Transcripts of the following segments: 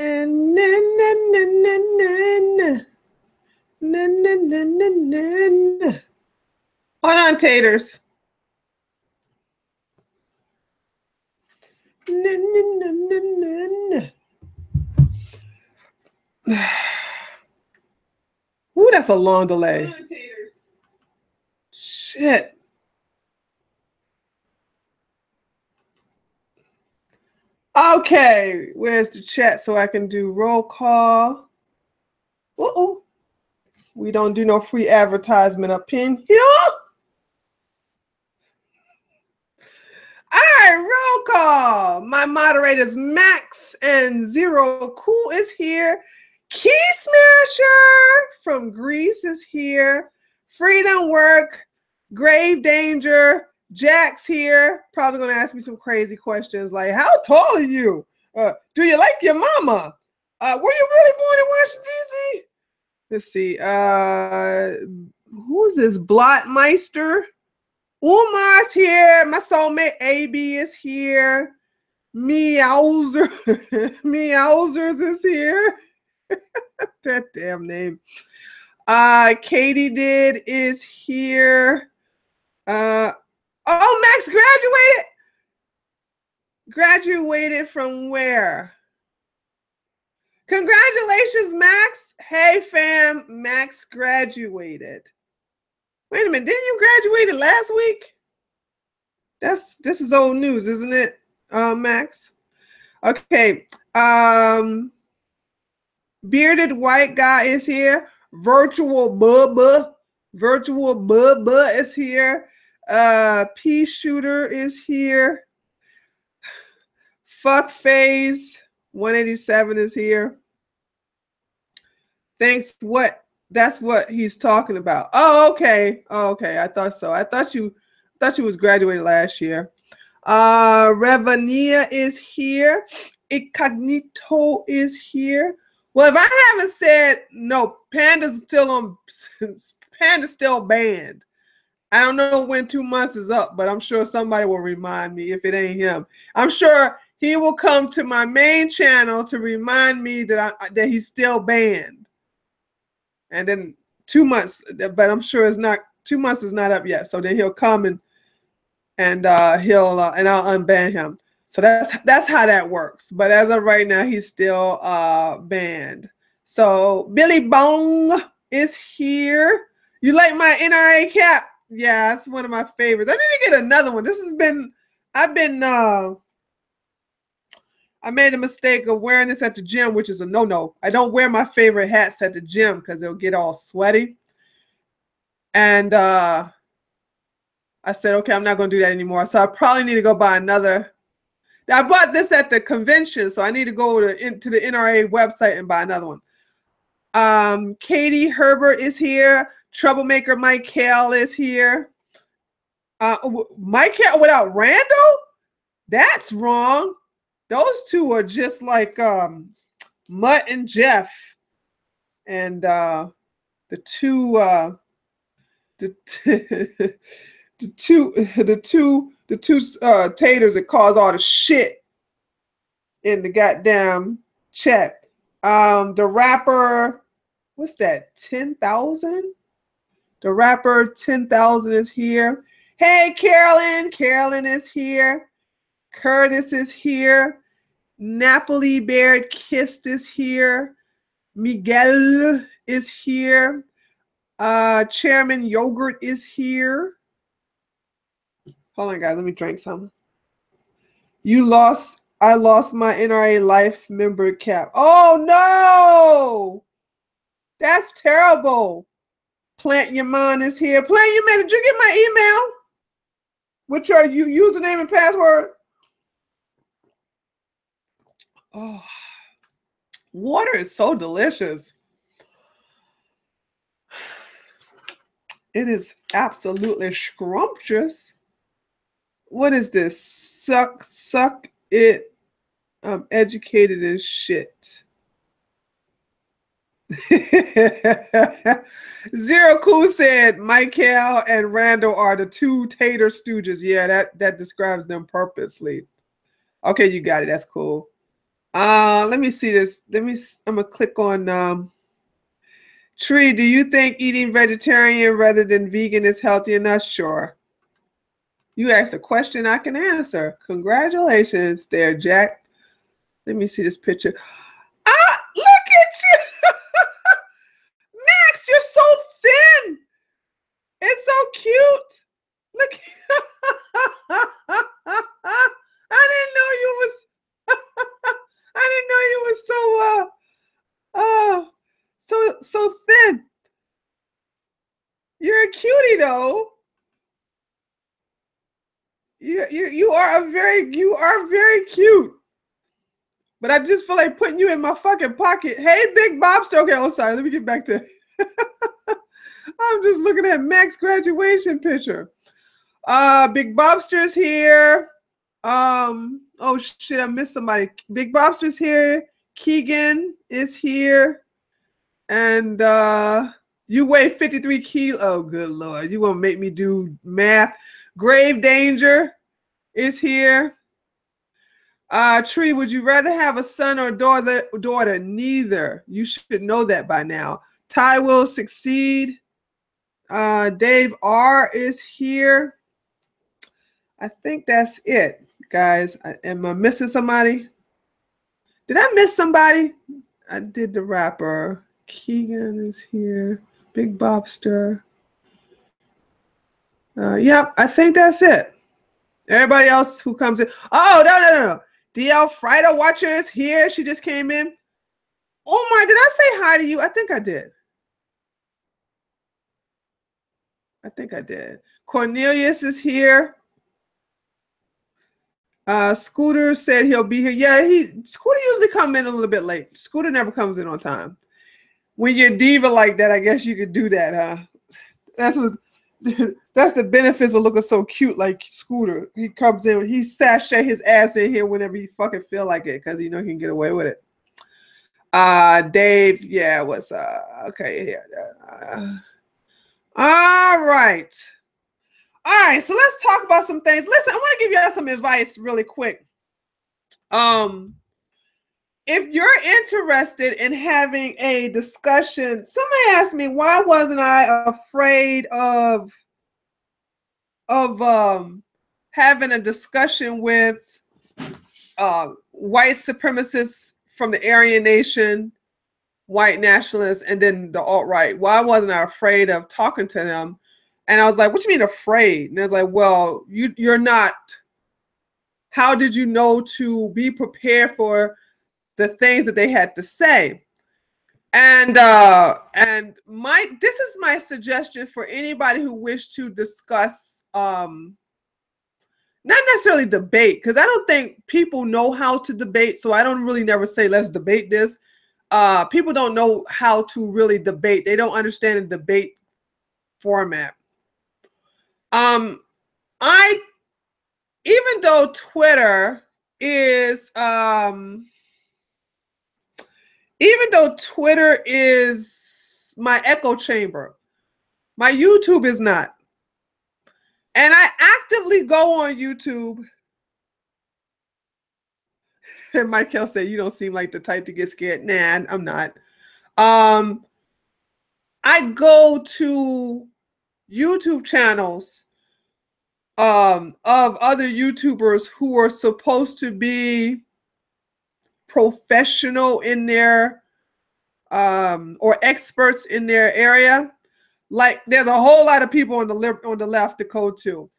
na, na, na, na, na. Na, na, na, na, na, na. Hold on, taters. Na, na, na, na, na, na. Ooh, that's a long delay. Hold on, taters. Shit. Okay, where's the chat so I can do roll call? Uh-oh. We don't do no free advertisement up in here. All right, roll call. My moderators Max and Zero Cool is here. Key Smasher from Greece is here. Freedom Work, Grave Danger, Jack's here. Probably gonna ask me some crazy questions like, how tall are you? Do you like your mama? Were you really born in Washington, D.C.? Let's see. Who's this? Blotmeister. Umar's here. My soulmate AB is here. Meowser. Meowsers is here. That damn name. Katie did is here. Oh, Max graduated. Graduated from where? Congratulations, Max. Hey, fam. Max graduated. Wait a minute. Didn't you graduate last week? This is old news, isn't it, Max? Okay. Bearded white guy is here. Virtual Bubba. Virtual Bubba is here. Pea shooter is here. Fuck phase 187 is here. Thanks. What? That's what he's talking about. Oh, okay. Oh, okay. I thought so. I thought you was graduated last year. Revania is here. Incognito is here. Well, if I haven't said no, Panda's still banned. I don't know when 2 months is up, but I'm sure somebody will remind me if it ain't him. I'm sure he will come to my main channel to remind me that he's still banned. And then 2 months, but I'm sure it's not 2 months is not up yet. So then he'll come and I'll unban him. So that's how that works. But as of right now, he's still banned. So Billy Bong is here. You like my NRA cap? Yeah, it's one of my favorites. I need to get another one. I made a mistake of wearing this at the gym, which is a no-no. I don't wear my favorite hats at the gym because they'll get all sweaty. And I said, okay, I'm not going to do that anymore. So I probably need to go buy another. I bought this at the convention, so I need to go to the NRA website and buy another one. Katie Herbert is here. Troublemaker Mike Hale is here. Mike Hale without Randall? That's wrong. Those two are just like Mutt and Jeff, and the two taters that cause all the shit in the goddamn chat. The rapper, what's that? 10,000. The rapper 10,000 is here. Hey, Carolyn. Carolyn is here. Curtis is here. Napoli Baird Kissed is here. Miguel is here. Chairman Yogurt is here. Hold on, guys. Let me drink some. I lost my NRA life member cap. Oh, no. That's terrible. Plant Your Mind is here. Plant Your Mind, did you get my email? With your username and password? Oh, water is so delicious. It is absolutely scrumptious. What is this? Suck it. I'm educated as shit. Zero Cool said Michael and Randall are the two tater stooges. Yeah, that describes them purposely. Okay, you got it. That's cool. Let me see this. I'm gonna click on Tree. Do you think eating vegetarian rather than vegan is healthy enough? Sure. You asked a question I can answer. Congratulations there, Jack. Let me see this picture. Ah, look at you. Max, you're so thin. It's so cute. Look. I didn't know you was I didn't know you was so thin. You're a cutie though. You are very cute. But I just feel like putting you in my fucking pocket. Hey, Big Bobster. Okay, oh sorry. Let me get back to I'm just looking at Mac's graduation picture. Big Bobster's here. Oh shit, I missed somebody. Big Bobster's here. Keegan is here. And you weigh 53 kilos. Oh, good Lord. You want to make me do math. Grave Danger is here. Tree, would you rather have a son or daughter? Neither. You should know that by now. Ty will succeed. Dave R is here. I think that's it, guys. Am I missing somebody? Did I miss somebody? I did the rapper. Keegan is here. Big Bobster. Yep, I think that's it. Everybody else who comes in. Oh, no. DL Friday Watcher is here. She just came in. Omar, did I say hi to you? I think I did. Cornelius is here. Scooter said he'll be here. Yeah, Scooter usually comes in a little bit late. Scooter never comes in on time. When you're diva like that, I guess you could do that, huh? That's the benefits of looking so cute like Scooter. He comes in, he sashay his ass in here whenever he fucking feel like it, because he can get away with it. Dave, yeah, what's okay here. All right, so let's talk about some things. Listen, I want to give y'all some advice really quick. If you're interested in having a discussion, somebody asked me, why wasn't I afraid of having a discussion with white supremacists from the Aryan Nation, white nationalists, and then the alt-right? Why wasn't I afraid of talking to them? And I was like, what do you mean afraid? And I was like, well, you're not. How did you know to be prepared for the things that they had to say? And this is my suggestion for anybody who wish to discuss, not necessarily debate, because I don't think people know how to debate. So I don't really never say, let's debate this. People don't know how to really debate. They don't understand the debate format. Even though Twitter is my echo chamber, my YouTube is not. And I actively go on YouTube. And Michael said, you don't seem like the type to get scared. Nah, I'm not. I go to YouTube channels of other YouTubers who are supposed to be professional in their or experts in their area. Like there's a whole lot of people on the left to go to.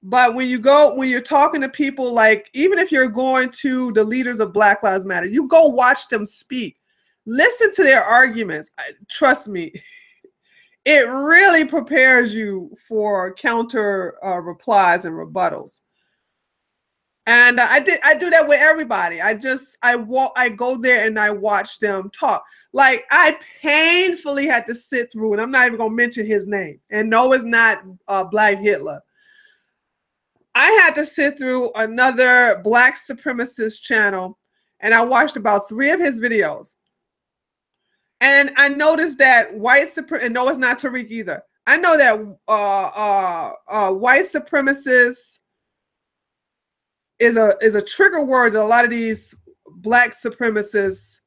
But when you're talking to people, like even if you're going to the leaders of Black Lives Matter, you go watch them speak, listen to their arguments. Trust me, it really prepares you for counter replies and rebuttals. And I do that with everybody. I go there and I watch them talk. Like I painfully had to sit through, and I'm not even gonna mention his name. And no, it's not Black Hitler. I had to sit through another Black supremacist channel, and I watched about 3 of his videos. And I noticed that and no, it's not Tariq either. I know that white supremacists is a trigger word that a lot of these black supremacists.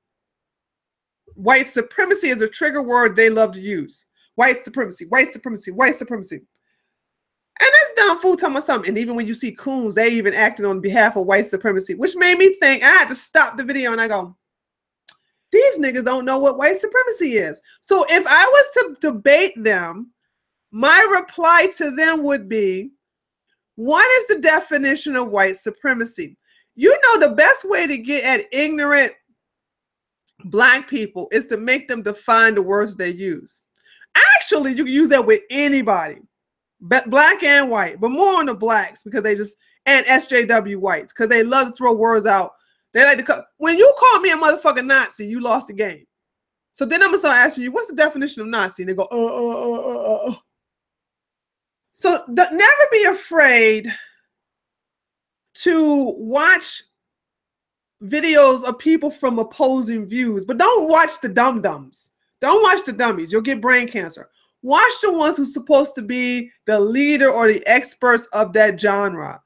White supremacy is a trigger word they love to use. White supremacy, white supremacy, white supremacy. And that's dumb fool talking about something. And even when you see coons, they even acting on behalf of white supremacy, which made me think, I had to stop the video and I go, these niggas don't know what white supremacy is. So if I was to debate them, my reply to them would be, what is the definition of white supremacy? You know, the best way to get at ignorant black people is to make them define the words they use. Actually, you can use that with anybody, black and white, but more on the blacks because they just, and SJW whites, because they love to throw words out. They like to, when you call me a motherfucking Nazi, you lost the game. So then I'm gonna start asking you, what's the definition of Nazi? And they go, So never be afraid to watch videos of people from opposing views, but don't watch the dum-dums. Don't watch the dummies. You'll get brain cancer. Watch the ones who's supposed to be the leader or the experts of that genre.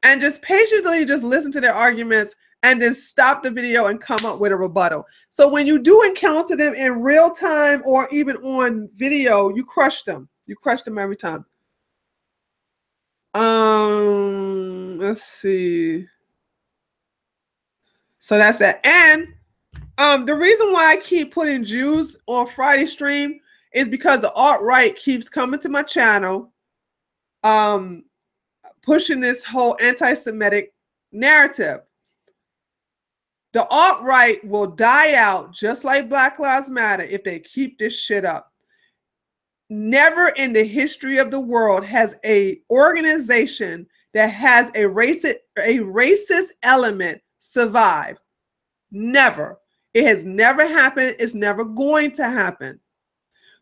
And just patiently just listen to their arguments and then stop the video and come up with a rebuttal. So when you do encounter them in real time or even on video, you crush them. You crush them every time. Let's see. So that's that. And the reason why I keep putting Jews on Friday stream is because the alt-right keeps coming to my channel, pushing this whole anti-Semitic narrative. The alt-right will die out just like Black Lives Matter if they keep this shit up. Never in the history of the world has an organization that has a racist element survive. Never. It has never happened. It's never going to happen.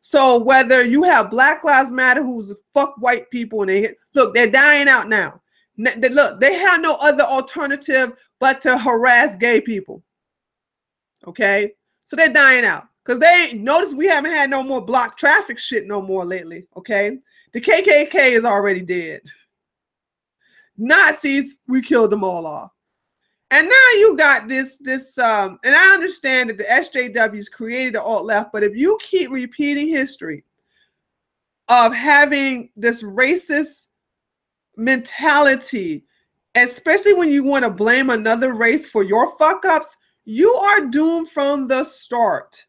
So whether you have Black Lives Matter, who's fuck white people, and they're dying out now. Look, they have no other alternative but to harass gay people. Okay, so they're dying out because they notice we haven't had no more block traffic shit no more lately. Okay, the KKK is already dead. Nazis, we killed them all off. And now you got this, and I understand that the SJWs created the alt-left, but if you keep repeating history of having this racist mentality, especially when you want to blame another race for your fuck-ups, you are doomed from the start.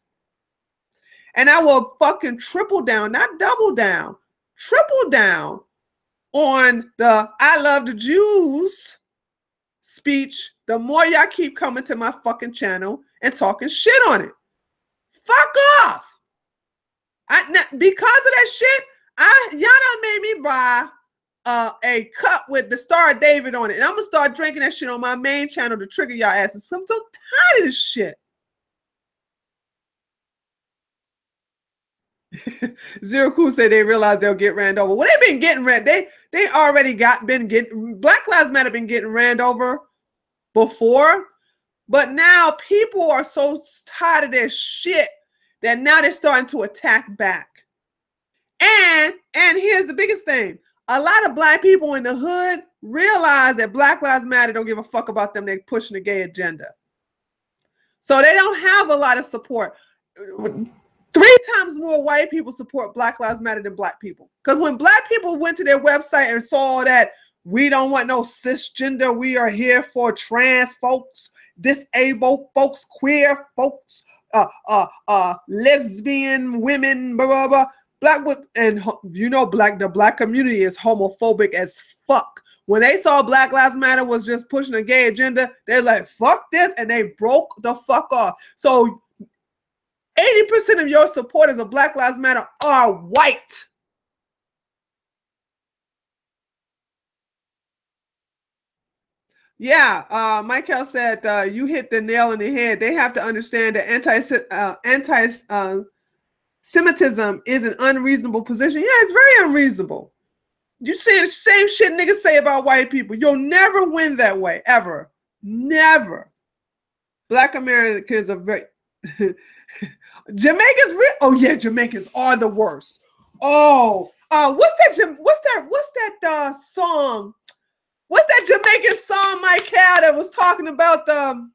And I will fucking triple down, not double down, triple down on the I love the Jews speech, the more y'all keep coming to my fucking channel and talking shit on it. Fuck off. Because of that shit, y'all done made me buy a cup with the Star of David on it. And I'm going to start drinking that shit on my main channel to trigger y'all asses. I'm so tired of this shit. Zero Cool said they realized they'll get ran over. Well, they've been getting ran. They already been getting, Black Lives Matter been getting ran over before, but now people are so tired of their shit that now they're starting to attack back. And here's the biggest thing. A lot of black people in the hood realize that Black Lives Matter don't give a fuck about them. They're pushing the gay agenda. So they don't have a lot of support. 3 times more white people support Black Lives Matter than black people. Because when black people went to their website and saw that we don't want no cisgender, we are here for trans folks, disabled folks, queer folks, lesbian women, blah, blah, blah. And you know, the black community is homophobic as fuck. When they saw Black Lives Matter was just pushing a gay agenda, they're like, fuck this, and they broke the fuck off. So 80% of your supporters of Black Lives Matter are white. Yeah, Michael said you hit the nail on the head. They have to understand that anti-Semitism is an unreasonable position. Yeah, it's very unreasonable. You say the same shit niggas say about white people. You'll never win that way, ever. Never. Black Americans are very... Jamaicans, oh yeah, Jamaicans are the worst. Oh, what's that song? What's that Jamaican song, Michael, that was talking about the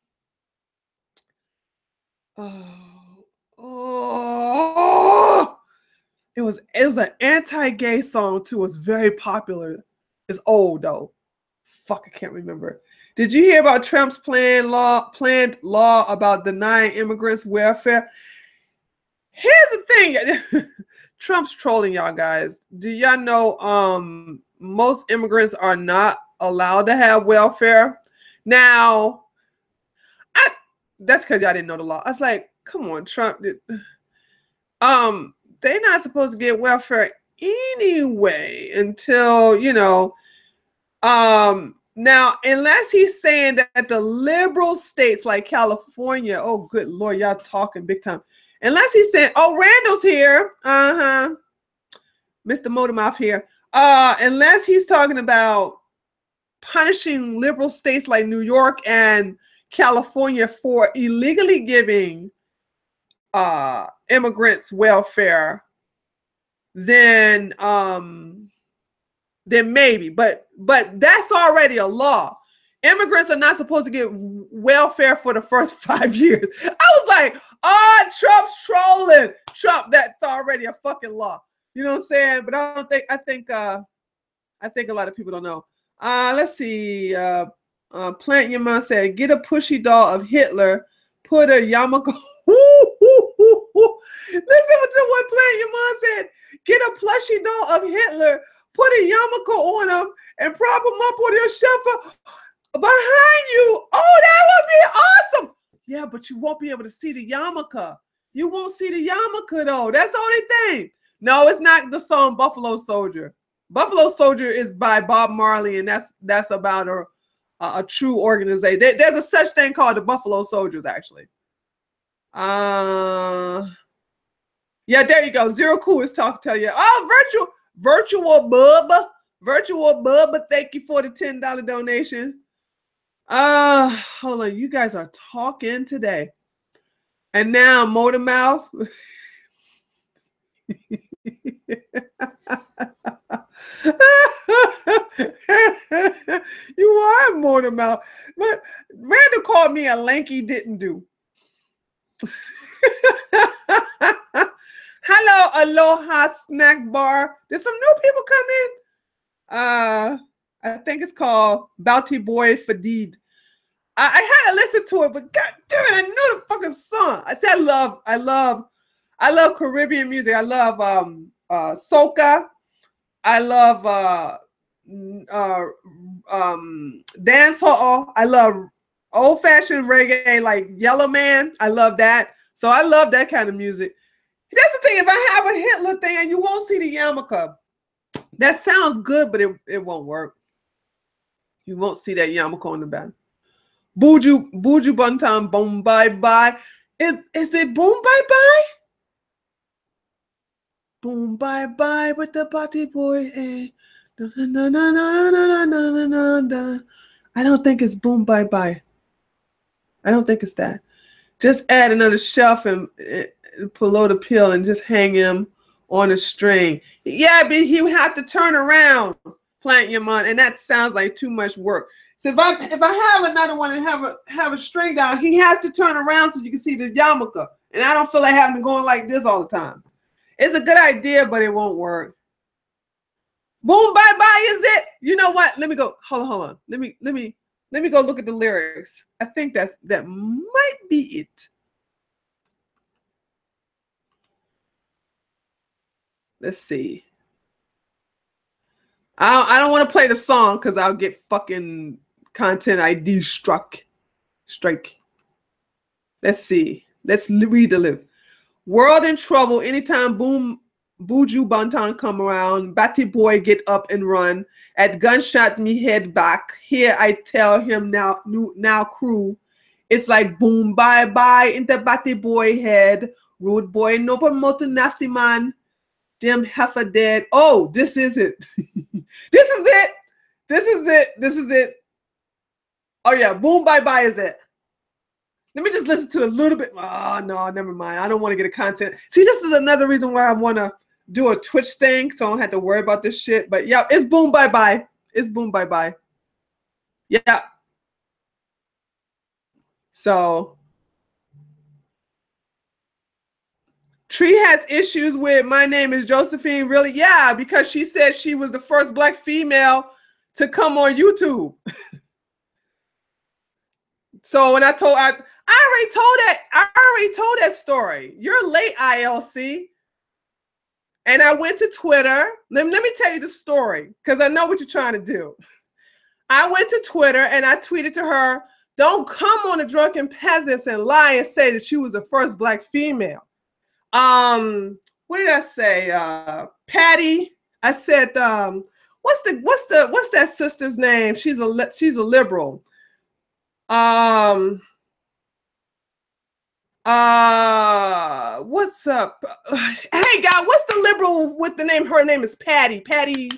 Oh, oh, it was an anti-gay song too. It was very popular. It's old though. Fuck, I can't remember. Did you hear about Trump's planned law about denying immigrants welfare? Here's the thing. Trump's trolling y'all guys. Do y'all know most immigrants are not allowed to have welfare? Now, that's because y'all didn't know the law. I was like, come on, Trump. They're not supposed to get welfare anyway until, now, unless he's saying that the liberal states like California, oh, good Lord, y'all talking big time. Unless he's saying, oh, Randall's here. Mr. Motormouth here. Unless he's talking about punishing liberal states like New York and California for illegally giving immigrants welfare, then maybe, but that's already a law. Immigrants are not supposed to get welfare for the first 5 years. I was like, oh, Trump's trolling. Trump, that's already a fucking law. You know what I'm saying? But I think a lot of people don't know. Let's see. Plant Your Mom said, get a pushy doll of Hitler, put a yarmulke. Listen to what Plant Your Mom said. Get a plushie doll of Hitler, put a yarmulke on him, and prop him up on your shelf behind you. Oh, that would be awesome. Yeah, but you won't be able to see the yarmulke. You won't see the yarmulke though. That's the only thing. No, it's not the song Buffalo Soldier. Buffalo Soldier is by Bob Marley, and that's about a true organization. There's a such thing called the Buffalo Soldiers, actually. Yeah, there you go. Zero Cool is tell you. Oh, virtual Bubba. Thank you for the $10 donation. Hold on. You guys are talking today. And now Motor Mouth. You are Motor Mouth. But Randall called me a lanky didn't do. Hello, Aloha Snack Bar. Did some new people come in? I think it's called Bounty Boy Fadid. I had to listen to it, but god damn it, I know the fucking song. I said I love Caribbean music. I love soca. I love dance hall. I love old-fashioned reggae like Yellow Man. I love that. So I love that kind of music. That's the thing. If I have a Hitler thing and you won't see the yarmulke, that sounds good, but it won't work. You won't see that yarmulke on the back. Buju Bantam, boom, bye bye. Is it boom, bye bye? Boom, bye bye with the party boy. Eh. I don't think it's boom, bye bye. I don't think it's that. Just add another shelf and below the pill and just hang him on a string. Yeah, but he would have to turn around, Plant Your Mom, and that sounds like too much work. So if I have another one and have a string down, he has to turn around so you can see the yarmulke. And I don't feel like having to go like this all the time. It's a good idea, but it won't work. Boom, bye bye, is it? You know what? Let me go. Hold on. Let me go look at the lyrics. I think that might be it. Let's see. I don't want to play the song because I'll get fucking content ID strike. Let's see. Let's read the lyrics. World in trouble anytime Buju Banton come around. Batty boy get up and run. At gunshots me head back. Here I tell him now crew. It's like boom bye bye into Batty boy head. Rude boy no promote nasty man. Them heifer dead. Oh, this is it. This is it. Oh yeah, boom bye bye is it. Let me just listen to a little bit. Oh no, never mind. I don't want to get a content. See, this is another reason why I want to do a Twitch thing, so I don't have to worry about this shit. But yeah, it's boom bye bye. It's boom bye bye. Yeah. So Tree has issues with my name is Josephine. Really? Yeah, because she said she was the first Black female to come on YouTube. So when I already told that story. You're late, ILC. And I went to Twitter. Let me tell you the story, because I know what you're trying to do. I went to Twitter and I tweeted to her, don't come on the Drunken Peasants and lie and say that you was the first Black female. What did I say? Patty. I said, what's that sister's name? She's a liberal. What's up? Hey, guy, what's the liberal with the name? Her name is Patty. Patty.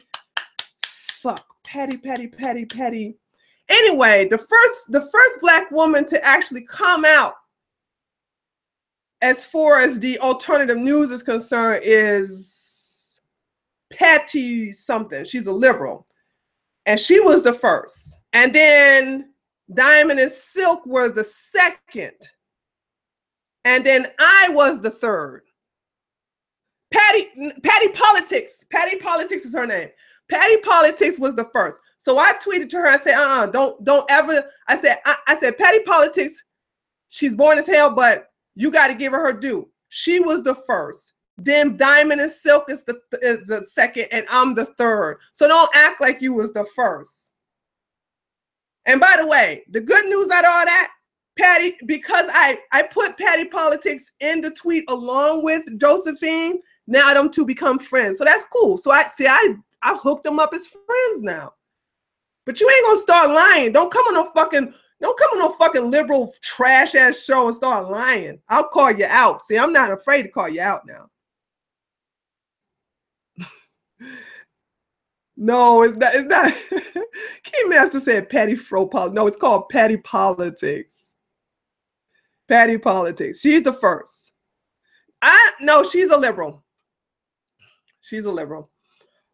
Anyway, the first Black woman to actually come out as far as the alternative news is concerned is Patty something. She's a liberal. And she was the first. And then Diamond and Silk was the second. And then I was the third. Patty Politics. Patty Politics is her name. Patty Politics was the first. So I tweeted to her. I said, don't ever. I said, Patty Politics, she's born as hell, but you got to give her due. She was the first. Then Diamond and Silk is the second, and I'm the third. So don't act like you was the first. And by the way, the good news out of all that, Patty, because I put Patty Politics in the tweet along with Josephine, now them two become friends. So that's cool. So I hooked them up as friends now. But you ain't gonna start lying. Don't come on no fucking liberal trash ass show and start lying. I'll call you out. See, I'm not afraid to call you out now. No, it's not. Keymaster said Patty Fro Politics. No, it's called Patty Politics. Patty Politics. She's the first. No, she's a liberal. She's a liberal.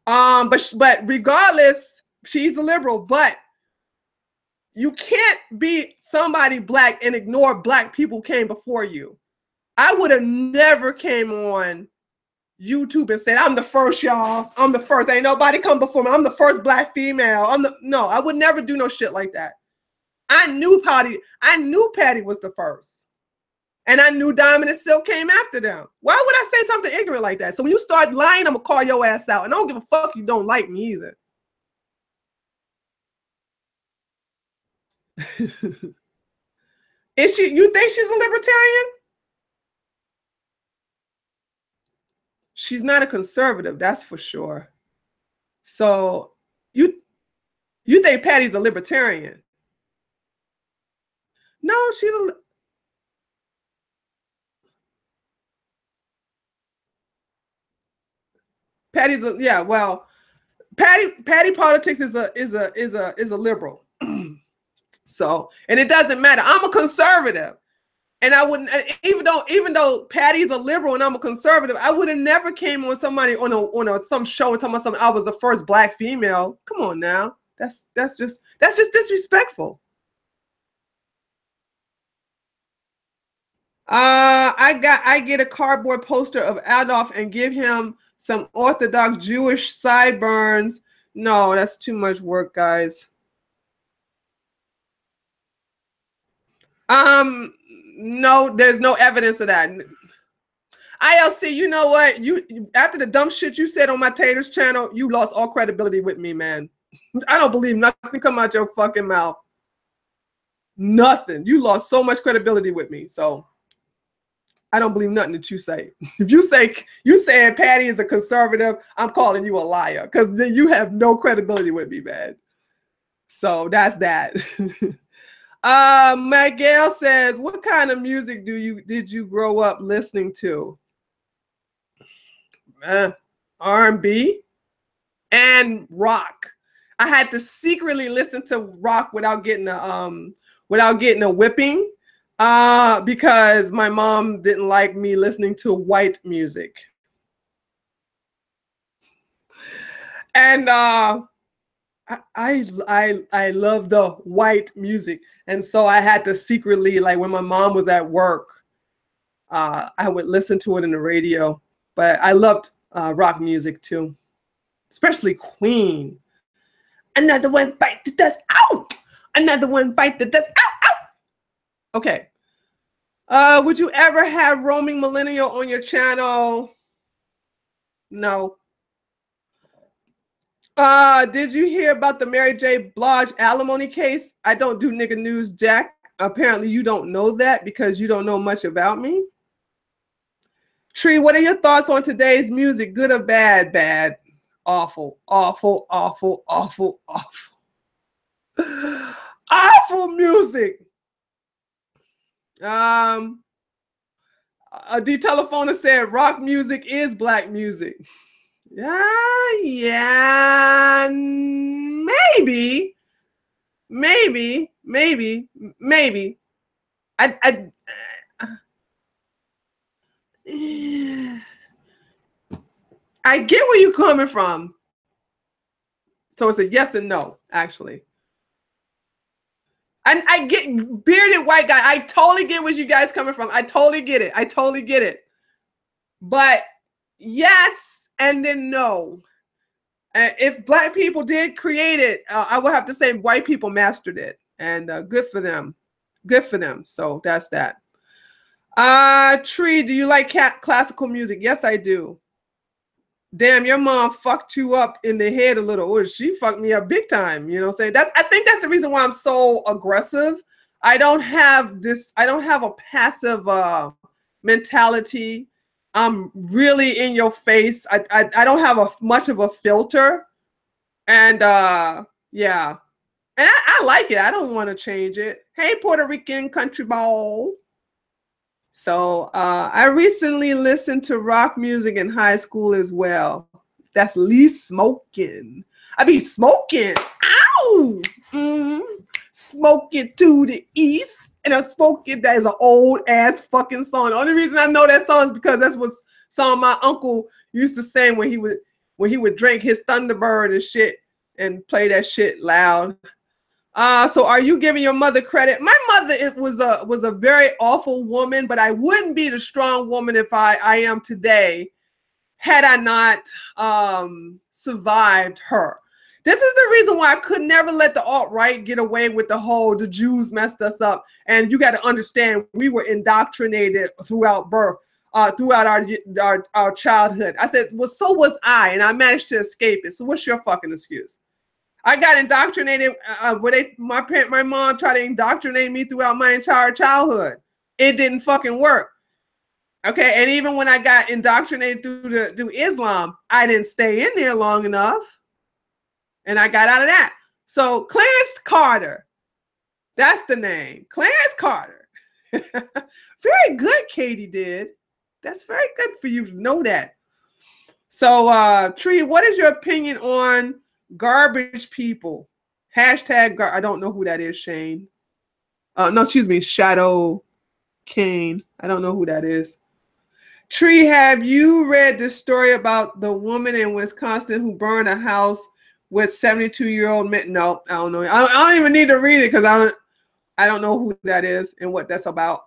But regardless, she's a liberal. But you can't be somebody Black and ignore Black people who came before you. I would have never came on YouTube and said, I'm the first, y'all. I'm the first. Ain't nobody come before me. I'm the first Black female. No, I would never do no shit like that. I knew Patty was the first. And I knew Diamond and Silk came after them. Why would I say something ignorant like that? So when you start lying, I'm gonna call your ass out. And I don't give a fuck you don't like me either. You think she's a libertarian? She's not a conservative, that's for sure. So you think Patty's a libertarian? No, she's a Patty's a, yeah, well, Patty Politics is a liberal. So, and it doesn't matter. I'm a conservative. And I wouldn't, even though Patty's a liberal and I'm a conservative, I would have never came on somebody on some show and talking about something. I was the first Black female. Come on now, that's just disrespectful. I get a cardboard poster of Adolf and give him some Orthodox Jewish sideburns. No, that's too much work, guys. No, there's no evidence of that. ILC, you know what? You after the dumb shit you said on my Taters channel, you lost all credibility with me, man. I don't believe nothing come out your fucking mouth. Nothing. You lost so much credibility with me. So I don't believe nothing that you say. If you saying Patty is a conservative, I'm calling you a liar because then you have no credibility with me, man. So that's that. Miguel says, what kind of music did you grow up listening to? R&B and rock. I had to secretly listen to rock without getting a whipping, because my mom didn't like me listening to white music. And I love the white music. And so I had to secretly, like when my mom was at work, I would listen to it in the radio. But I loved rock music too, especially Queen. Another one bite the dust. Ow! Another one bite the dust. Ow! Ow! Okay. Would you ever have Roaming Millennial on your channel? No. Did you hear about the Mary J. Blige alimony case? I don't do nigga news, Jack. Apparently you don't know that because you don't know much about me. Tree, what are your thoughts on today's music? Good or bad? Bad. Awful, awful, awful, awful, awful. Awful music. D Telephoner said rock music is black music. Yeah, maybe. I get where you're coming from. So it's a yes and no, actually. And I get bearded white guy. I totally get where you guys coming from. I totally get it. I totally get it. But yes and then no. If black people did create it, I would have to say white people mastered it. And good for them. Good for them. So that's that. Tree, do you like classical music? Yes, I do. Damn, your mom fucked you up in the head a little. Or she fucked me up big time. You know what I'm saying? I think that's the reason why I'm so aggressive. I don't have a passive mentality. I'm really in your face. I don't have much of a filter. And yeah. And I like it. I don't want to change it. Hey, Puerto Rican country ball. So I recently listened to rock music in high school as well. That's least smoking. I be smoking. Ow! Smoking to the east. And I'm smoking. That is an old ass fucking song. The only reason I know that song is because that's what song my uncle used to sing when he would drink his Thunderbird and shit and play that shit loud. So are you giving your mother credit? My mother was a very awful woman, but I wouldn't be the strong woman if I am today had I not survived her. This is the reason why I could never let the alt-right get away with the Jews messed us up. And you got to understand, we were indoctrinated throughout birth, throughout our childhood. I said, well, so was I, and I managed to escape it. So what's your fucking excuse? I got indoctrinated. My mom tried to indoctrinate me throughout my entire childhood. It didn't fucking work. Okay, and even when I got indoctrinated through Islam, I didn't stay in there long enough, and I got out of that. So Clarence Carter, that's the name, Clarence Carter. Very good, Katie did. That's very good for you to know that. So, Tree, what is your opinion on garbage people? Hashtag I don't know who that is, Shane. No, excuse me, Shadow Kane. I don't know who that is. Tree, have you read the story about the woman in Wisconsin who burned a house with 72-year-old men? No, I don't know. I don't even need to read it because I don't know who that is and what that's about.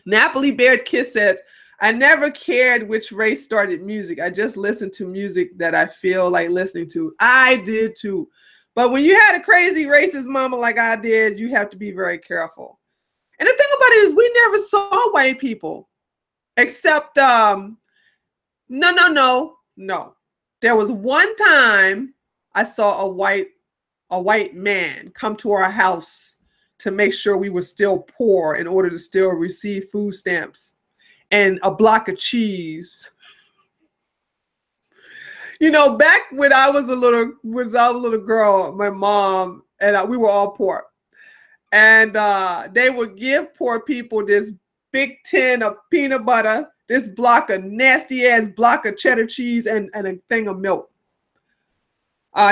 Napoli Bear Kiss says, I never cared which race started music. I just listened to music that I feel like listening to. I did too. But when you had a crazy racist mama like I did, you have to be very careful. And the thing about it is we never saw white people except, no. There was one time I saw a white man come to our house to make sure we were still poor in order to still receive food stamps and a block of cheese. You know, back when I was a little girl, my mom and we were all poor. And they would give poor people this big tin of peanut butter, this block of nasty ass block of cheddar cheese, and a thing of milk.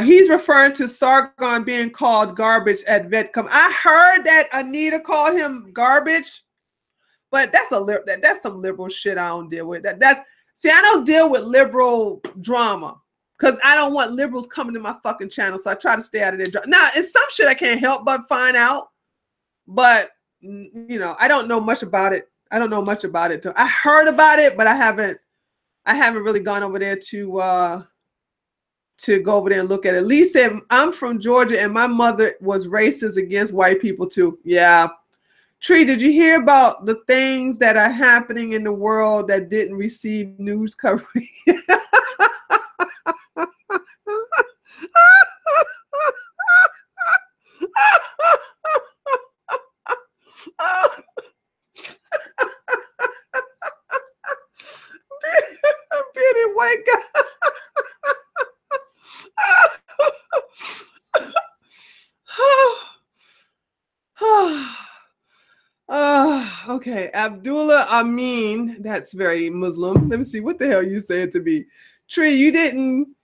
He's referring to Sargon being called garbage at VetCom. I heard that Anita called him garbage, but that's some liberal shit I don't deal with. See, I don't deal with liberal drama because I don't want liberals coming to my fucking channel, so I try to stay out of their drama. Now, it's some shit I can't help but find out, but you know, I don't know much about it. I don't know much about it. I heard about it, but I haven't really gone over there to go over there and look at it. Lee said, I'm from Georgia and my mother was racist against white people too. Yeah. Tree, did you hear about the things that are happening in the world that didn't receive news coverage? Bearded white guy. Okay, Abdullah Amin, that's very Muslim. Let me see, what the hell you said to me? Tree, you didn't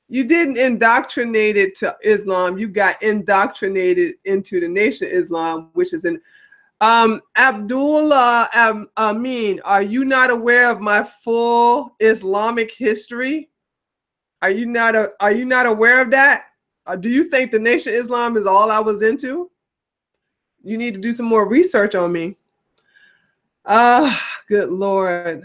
indoctrinate it to Islam. You got indoctrinated into the Nation of Islam, which is in Abdullah Amin. Are you not aware of my full Islamic history? Are you not aware of that? Do you think the Nation of Islam is all I was into? You need to do some more research on me. Good Lord.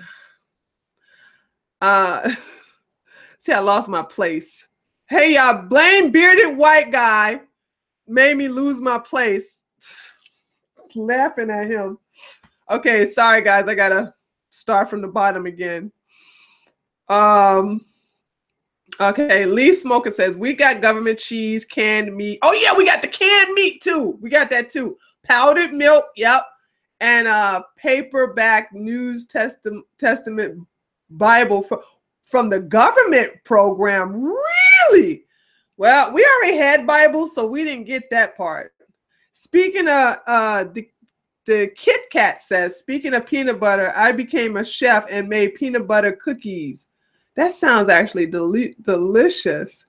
See, I lost my place. Hey, y'all, blame bearded white guy made me lose my place. Laughing at him. Okay, sorry guys, I gotta start from the bottom again. Okay, Lee Smoker says, we got government cheese, canned meat. Oh yeah, we got the canned meat too. We got that too. Powdered milk, yep. And paperback News Testament Bible from the government program. Really? Well, we already had Bibles, so we didn't get that part. Speaking of the Kit Kat says, speaking of peanut butter, I became a chef and made peanut butter cookies. That sounds actually delicious.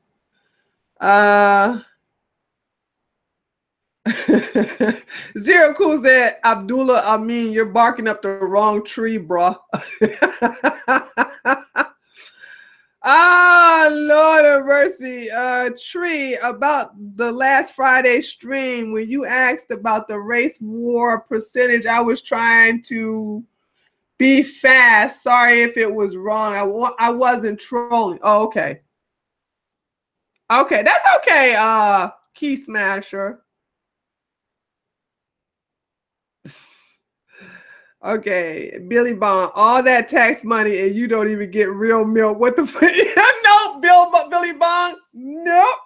Zero Cool said, Abdullah Amin, you're barking up the wrong tree, bro. Lord of mercy. Tree, about the last Friday stream, when you asked about the race war percentage, I was trying to be fast. Sorry if it was wrong. I wasn't trolling. Oh, okay. Okay, that's okay, Key Smasher. Okay, Billy Bond, all that tax money and you don't even get real milk. What the fuck? No, Billy Bond, nope.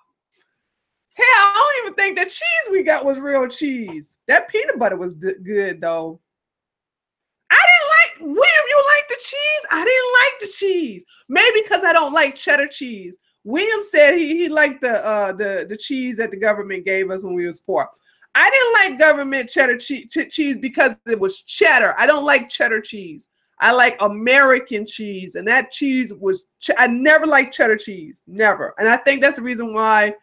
Hell, I don't even think the cheese we got was real cheese. That peanut butter was good though. I didn't like, William, you like the cheese? I didn't like the cheese. Maybe because I don't like cheddar cheese. William said he liked the cheese that the government gave us when we was poor. I didn't like government cheddar cheese because it was cheddar. I don't like cheddar cheese. I like American cheese, and that cheese was, I never liked cheddar cheese, never. And I think that's the reason why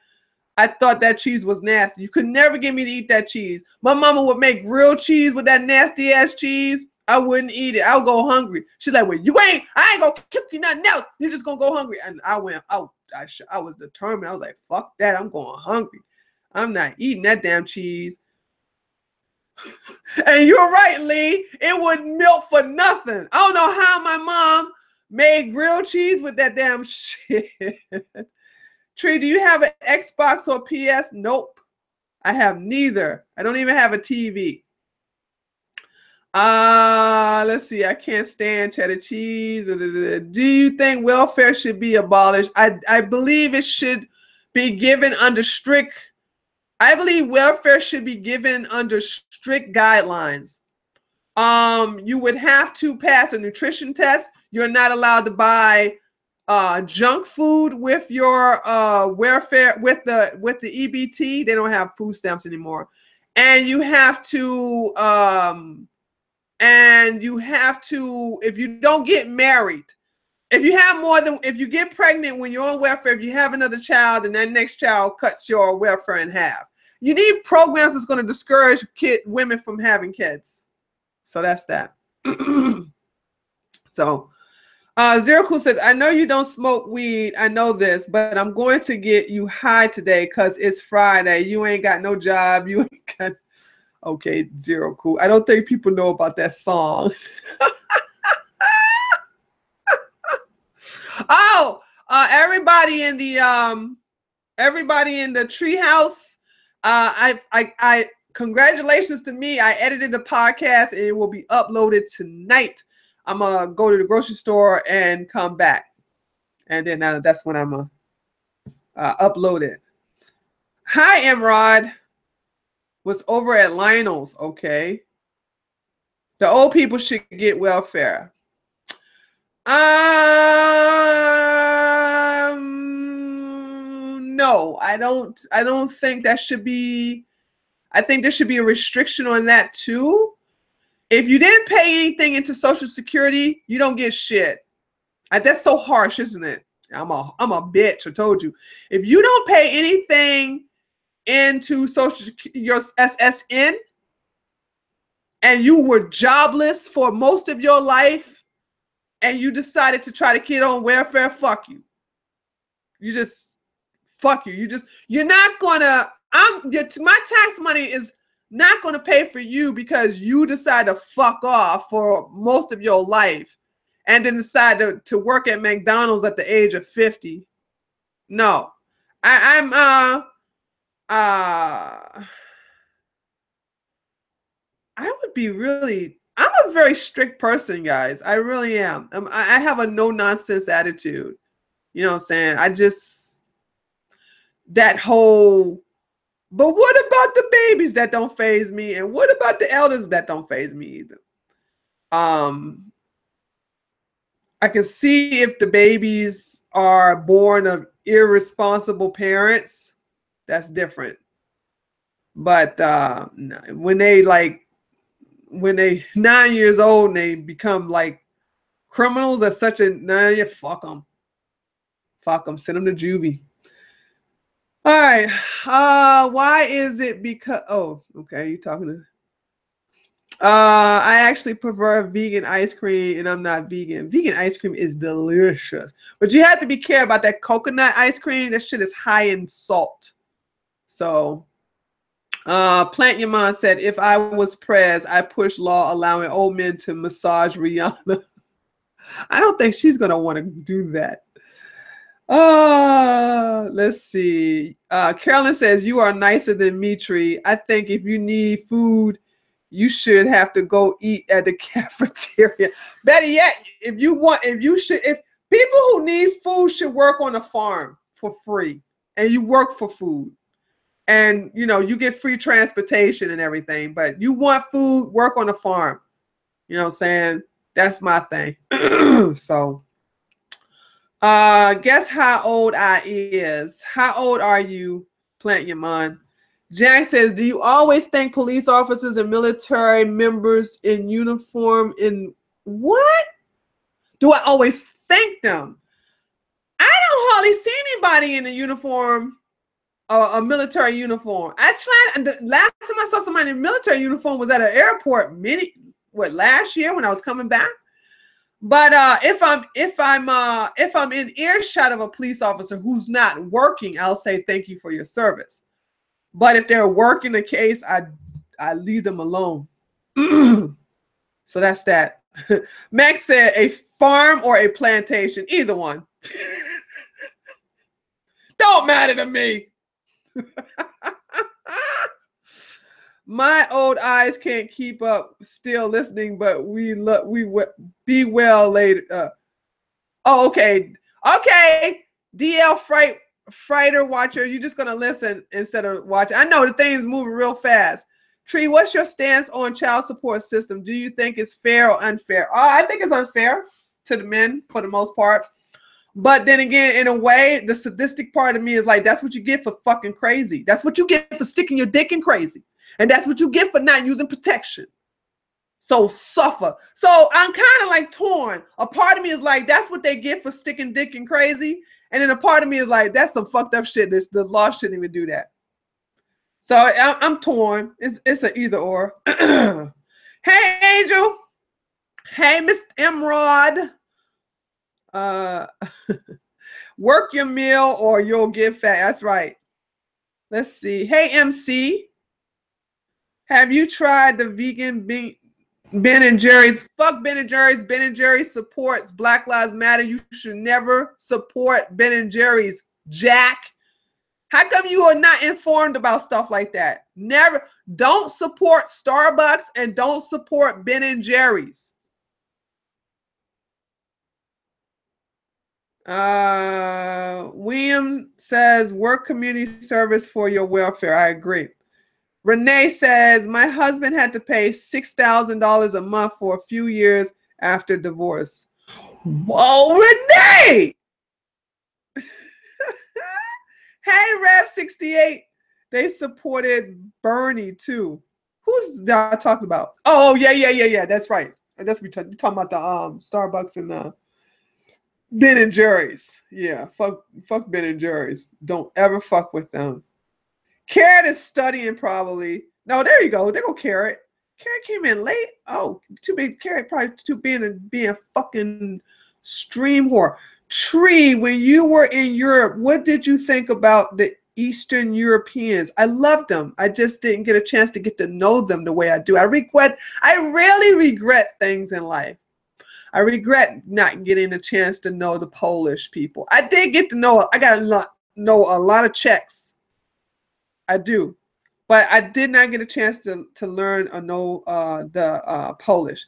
I thought that cheese was nasty. You could never get me to eat that cheese. My mama would make grilled cheese with that nasty ass cheese. I wouldn't eat it. I would go hungry. She's like, well, I ain't gonna cook you nothing else. You're just gonna go hungry. And I went, I was determined. I was like, fuck that. I'm going hungry. I'm not eating that damn cheese. And you're right, Lee. It wouldn't melt for nothing. I don't know how my mom made grilled cheese with that damn shit. Tree, do you have an Xbox or PS? Nope. I have neither. I don't even have a TV. Let's see. I can't stand cheddar cheese. Do you think welfare should be abolished? I believe it should be given under strict. I believe welfare should be given under strict guidelines. You would have to pass a nutrition test. You're not allowed to buy junk food with your welfare, with the EBT. They don't have food stamps anymore. And you have to if you don't get married, if you get pregnant when you're on welfare, if you have another child and that next child cuts your welfare in half. You need programs that's going to discourage women from having kids. So that's that. So Zero Cool says, I know you don't smoke weed. I know this, but I'm going to get you high today because it's Friday. You ain't got no job. You ain't got. Okay, zero cool. I don't think people know about that song. Oh, everybody in the treehouse. I congratulations to me. I edited the podcast and it will be uploaded tonight. I'm gonna go to the grocery store and come back, and then that's when I'm gonna upload it. Hi, Emrod. Was over at Lionel's. Okay. The old people should get welfare. No, I don't think that should be. I think there should be a restriction on that too. If you didn't pay anything into Social Security, you don't get shit. That's so harsh, isn't it? I'm a bitch. I told you. If you don't pay anything into your SSN, and you were jobless for most of your life, and you decided to try to get on welfare, fuck you. You just fuck you. You're not gonna. My tax money is not gonna pay for you because you decide to fuck off for most of your life, and then decide to work at McDonald's at the age of 50. No, I would be really. I'm a very strict person, guys. I really am. I have a no nonsense attitude. You know what I'm saying? That whole. But what about the babies that don't faze me? And what about the elders that don't faze me either? I can see if the babies are born of irresponsible parents, that's different. But when they 9 years old and they become like criminals, that's such a yeah, fuck them. Fuck them. Send them to juvie. All right. Why is it because? Oh, okay. You talking to? I actually prefer vegan ice cream, and I'm not vegan. Vegan ice cream is delicious, but you have to be careful about that coconut ice cream. That shit is high in salt. So, Plant Your Mom said, if I was prez, I push law allowing old men to massage Rihanna. I don't think she's gonna want to do that. Let's see. Carolyn says, you are nicer than me, Tree. I think if you need food, you should have to go eat at the cafeteria. Better yet, if people who need food should work on a farm for free, and you work for food, and you get free transportation and everything, but you want food, work on a farm. You know what I'm saying? That's my thing. So guess how old I is. How old are you, Plant Your Mind? Jack says, do you always thank police officers and military members in uniform in what? Do I always thank them? I don't hardly see anybody in a uniform, a military uniform. Actually, the last time I saw somebody in a military uniform was at an airport last year when I was coming back. But if I'm in earshot of a police officer who's not working, I'll say thank you for your service. But if they're working the case, I leave them alone. So that's that. Max said a farm or a plantation, either one. Don't matter to me. My old eyes can't keep up. Still listening, but we be well later. Oh, okay. DL Freighter Watcher, you're just gonna listen instead of watching. I know the thing's moving real fast. Tree, what's your stance on child support system? Do you think it's fair or unfair? I think it's unfair to the men for the most part. But then again, in a way, the sadistic part of me is like, that's what you get for fucking crazy. That's what you get for sticking your dick in crazy. And that's what you get for not using protection. So suffer. So I'm kind of like torn. A part of me is like, that's what they get for sticking dick in crazy. And then a part of me is like, that's some fucked up shit. The law shouldn't even do that. So I'm torn. It's an either or. Hey, Angel. Hey, Miss Emrod. Work your meal or you'll get fat. That's right. Let's see. Hey, MC. Have you tried the vegan Ben and Jerry's? Fuck Ben and Jerry's. Ben and Jerry's supports Black Lives Matter. You should never support Ben and Jerry's, Jack. How come you are not informed about stuff like that? Never. Don't support Starbucks and don't support Ben and Jerry's. William says, work community service for your welfare. I agree. Renee says, my husband had to pay $6,000 a month for a few years after divorce. Whoa, Renee! Hey, Rev68. They supported Bernie too. Who's that talking about? Oh, yeah. That's right. That's what you're talking about, the Starbucks and Ben and Jerry's. Yeah, fuck Ben and Jerry's. Don't ever fuck with them. Carrot is studying probably. No, there you go. There go Carrot. Carrot came in late. Oh, too big. Carrot probably too being a fucking stream whore. Tree, when you were in Europe, what did you think about the Eastern Europeans? I loved them. I just didn't get a chance to get to know them the way I do. I really regret things in life. I regret not getting a chance to know the Polish people. I did get to know, I got to know a lot of Czechs. I do. But I did not get a chance to learn or know the Polish.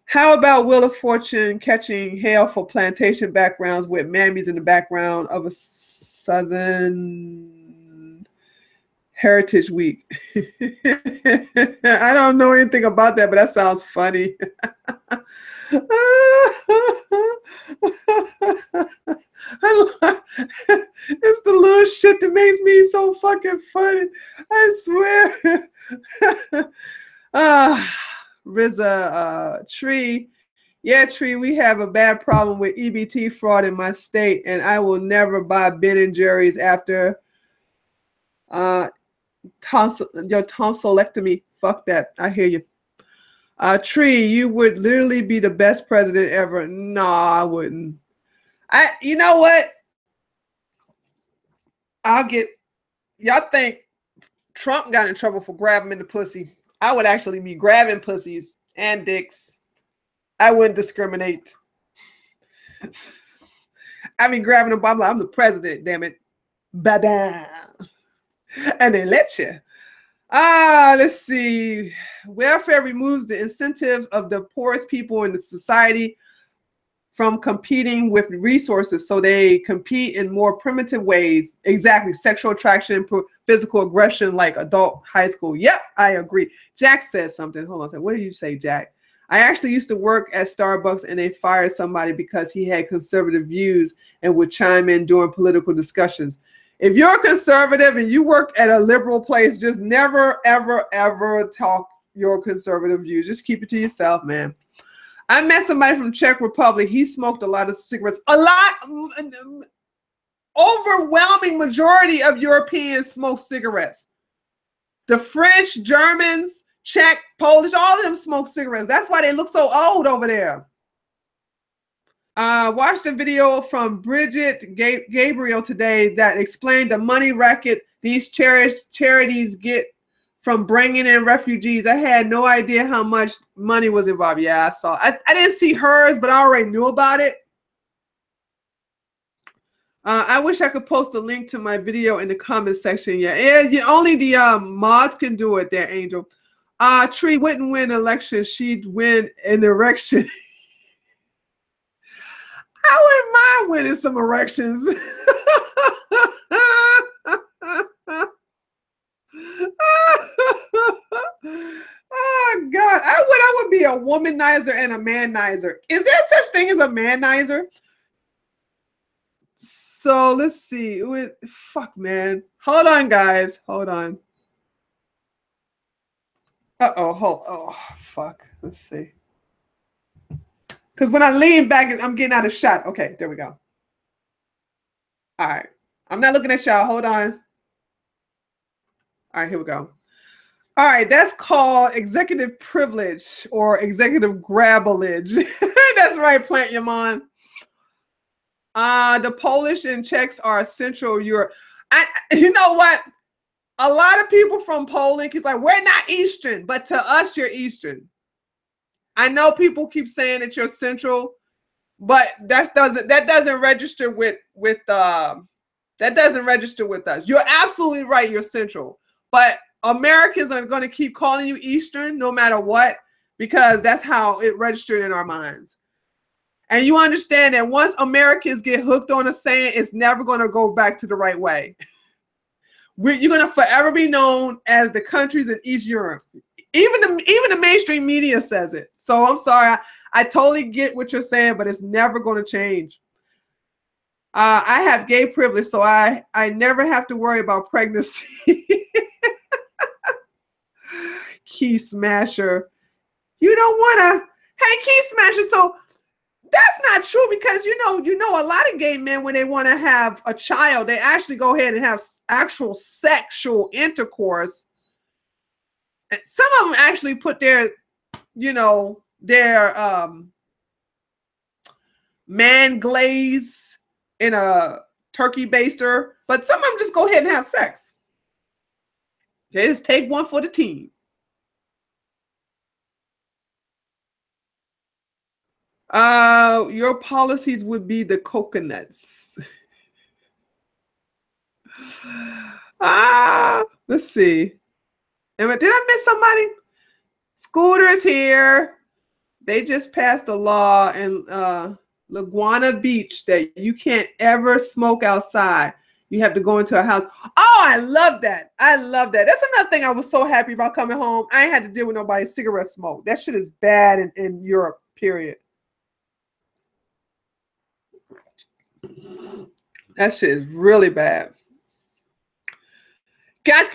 How about Wheel of Fortune catching hell for plantation backgrounds with mammies in the background of a Southern Heritage Week? I don't know anything about that, but that sounds funny. It's the little shit that makes me so fucking funny. I swear. Riza, Tree. Yeah, Tree, we have a bad problem with EBT fraud in my state, and I will never buy Ben and Jerry's after your tonsillectomy. Fuck that. I hear you. Tree, you would literally be the best president ever. No, I wouldn't. You know what? Y'all think Trump got in trouble for grabbing in the pussy. I would actually be grabbing pussies and dicks. I wouldn't discriminate. I mean, grabbing them. I'm the president, damn it. Bada. And they let you. Let's see. Welfare removes the incentive of the poorest people in the society from competing with resources, so they compete in more primitive ways. Exactly. Sexual attraction, physical aggression, like adult high school. Yep, I agree. Jack says something. Hold on a second. What did you say, Jack? I actually used to work at Starbucks, and they fired somebody because he had conservative views and would chime in during political discussions. If you're a conservative and you work at a liberal place, just never, ever, ever talk your conservative views. Just keep it to yourself, man. I met somebody from Czech Republic. He smoked a lot of cigarettes. Overwhelming majority of Europeans smoke cigarettes. The French, Germans, Czech, Polish, all of them smoke cigarettes. That's why they look so old over there. Watched a video from Bridget Gabriel today that explained the money racket these charities get from bringing in refugees. I had no idea how much money was involved. Yeah, I saw. I didn't see hers, but I already knew about it. I wish I could post a link to my video in the comment section. Yeah, only the mods can do it there, Angel. Tree wouldn't win an election. She'd win an erection. I wouldn't mind winning some erections. Oh God, I would be a womanizer and a manizer. Is there such thing as a manizer? So let's see. Fuck, man. Hold on, guys. Hold on. Oh, fuck. Let's see. Because when I lean back, I'm getting out of shot. Okay, there we go. All right. I'm not looking at y'all. Hold on. All right, here we go. All right, that's called executive privilege or executive grabbilage. That's right, Plant Yaman. The Polish and Czechs are Central Europe. You know what? A lot of people from Poland keep like, we're not Eastern, but to us, you're Eastern. I know people keep saying that you're Central, but that doesn't register with that doesn't register with us. You're absolutely right. You're Central, but Americans are going to keep calling you Eastern no matter what, because that's how it registered in our minds. And you understand that once Americans get hooked on a saying, it's never going to go back to the right way. You're going to forever be known as the countries in East Europe. Even the mainstream media says it. So I'm sorry. I totally get what you're saying, but it's never going to change. I have gay privilege, so I never have to worry about pregnancy. Key smasher. You don't want to. Hey, key smasher. So that's not true, because you know a lot of gay men, when they want to have a child, they actually go ahead and have actual sexual intercourse. And some of them actually put their man glaze in a turkey baster, but some of them just go ahead and have sex. They just take one for the team. Your policies would be the coconuts. Let's see. Did I miss somebody? Scooter is here. They just passed a law in Laguna Beach that you can't ever smoke outside. You have to go into a house. Oh, I love that. I love that. That's another thing I was so happy about coming home. I ain't had to deal with nobody's cigarette smoke. That shit is bad in Europe, period. That shit is really bad. Guys,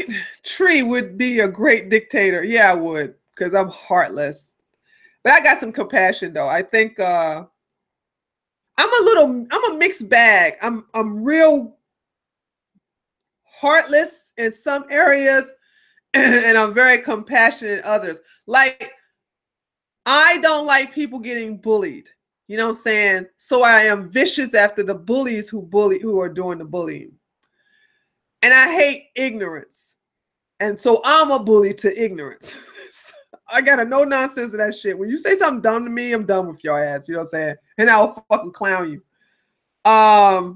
Tree would be a great dictator. Yeah, I would, because I'm heartless. But I got some compassion, though. I think I'm a mixed bag. I'm real heartless in some areas, and I'm very compassionate in others. Like, I don't like people getting bullied. You know what I'm saying? So I am vicious after the bullies who are doing the bullying. And I hate ignorance. And so I'm a bully to ignorance. I got a no nonsense of that shit. When you say something dumb to me, I'm done with your ass. You know what I'm saying? And I'll fucking clown you. I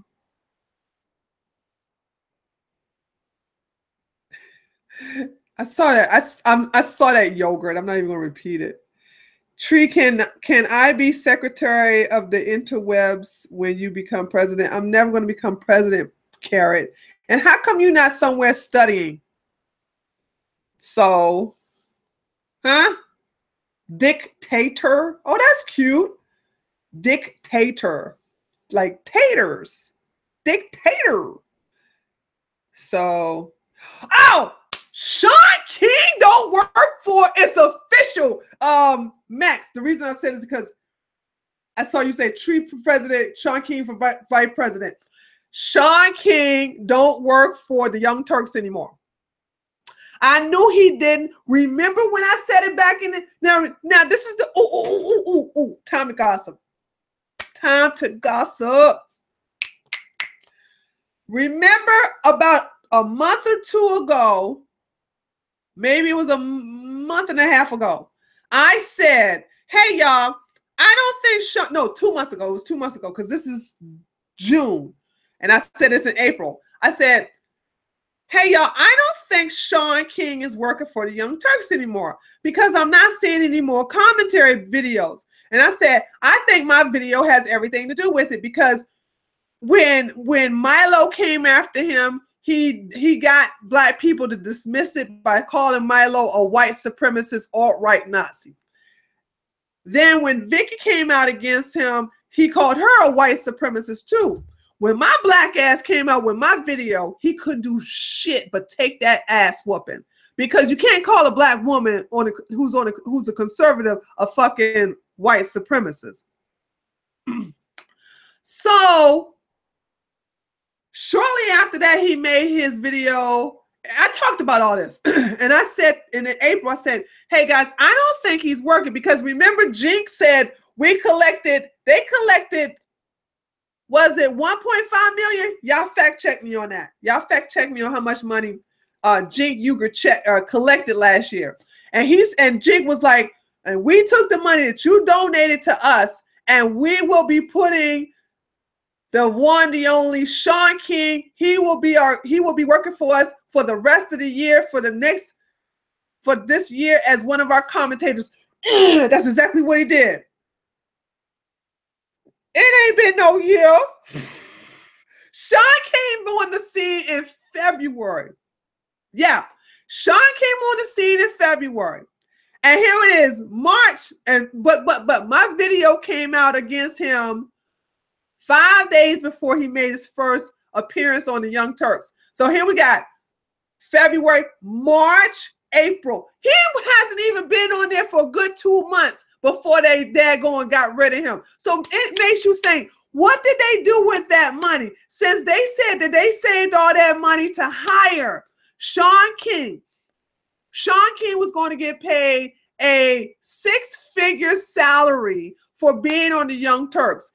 saw that. I saw that yogurt. I'm not even gonna repeat it. Tree, can I be secretary of the interwebs when you become president? I'm never gonna become president, Carrot. And how come you're not somewhere studying? So, huh? Dictator. Oh, that's cute. Dictator. Like taters. Dictator. So, oh, Sean King don't work for, it's official. Max, the reason I said is because I saw you say Tree for president, Sean King for vice president. Sean King don't work for the Young Turks anymore. I knew he didn't. Remember when I said it back in the, now this is the time to gossip. Time to gossip. Remember about a month or two ago, maybe it was a month and a half ago, I said, hey y'all, I don't think Sean, no, 2 months ago, it was 2 months ago, because this is June. And I said this in April. I said, hey, y'all, I don't think Sean King is working for the Young Turks anymore, because I'm not seeing any more commentary videos. And I said, I think my video has everything to do with it, because when Milo came after him, he got black people to dismiss it by calling Milo a white supremacist alt-right Nazi. Then when Vicky came out against him, he called her a white supremacist too. When my black ass came out with my video, he couldn't do shit but take that ass whooping, because you can't call a black woman who's a conservative a fucking white supremacist. So shortly after that, he made his video. I talked about all this, and I said in April, I said, hey guys, I don't think he's working, because remember Jinx said they collected, was it 1.5 million? Y'all fact check me on that. Y'all fact check me on how much money Jink Uger collected last year. And Jink was like, and we took the money that you donated to us, and we will be putting the one, the only Sean King. He will be working for us for the rest of the year, for this year as one of our commentators. That's exactly what he did. It ain't been no year. Sean came on the scene in February. Yeah, Sean came on the scene in February. And here it is, March, but my video came out against him 5 days before he made his first appearance on the Young Turks. So here we got February, March, April. He hasn't even been on there for a good 2 months before they daggone got rid of him. So it makes you think, what did they do with that money? Since they said that they saved all that money to hire Sean King. Sean King was going to get paid a 6-figure salary for being on the Young Turks.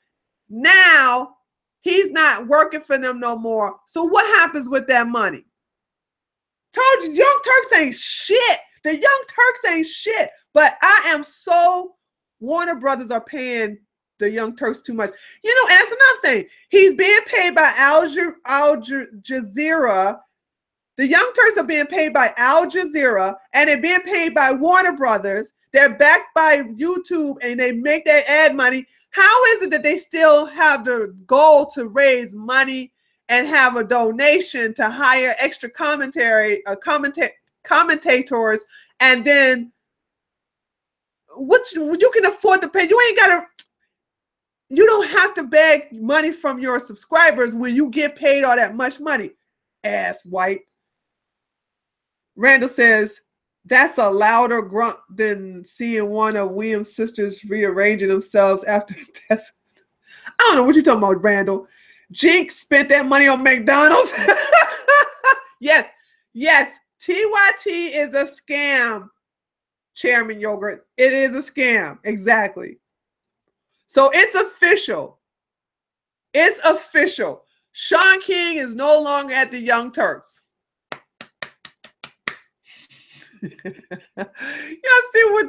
Now he's not working for them no more. So what happens with that money? Told you, Young Turks ain't shit. The Young Turks ain't shit. But I am so Warner Brothers are paying the Young Turks too much. You know, and that's another thing. He's being paid by Al Jazeera. The Young Turks are being paid by Al Jazeera, and they're being paid by Warner Brothers. They're backed by YouTube, and they make that ad money. How is it that they still have the goal to raise money and have a donation to hire extra commentators, and then what you can afford to pay? You don't have to beg money from your subscribers when you get paid all that much money. Ass white. Randall says, that's a louder grunt than seeing one of Williams' sisters rearranging themselves after the test. I don't know what you're talking about, Randall. Jink spent that money on McDonald's. Yes. TYT is a scam, Chairman Yogurt. It is a scam. Exactly. So it's official. It's official. Sean King is no longer at the Young Turks. Y'all see what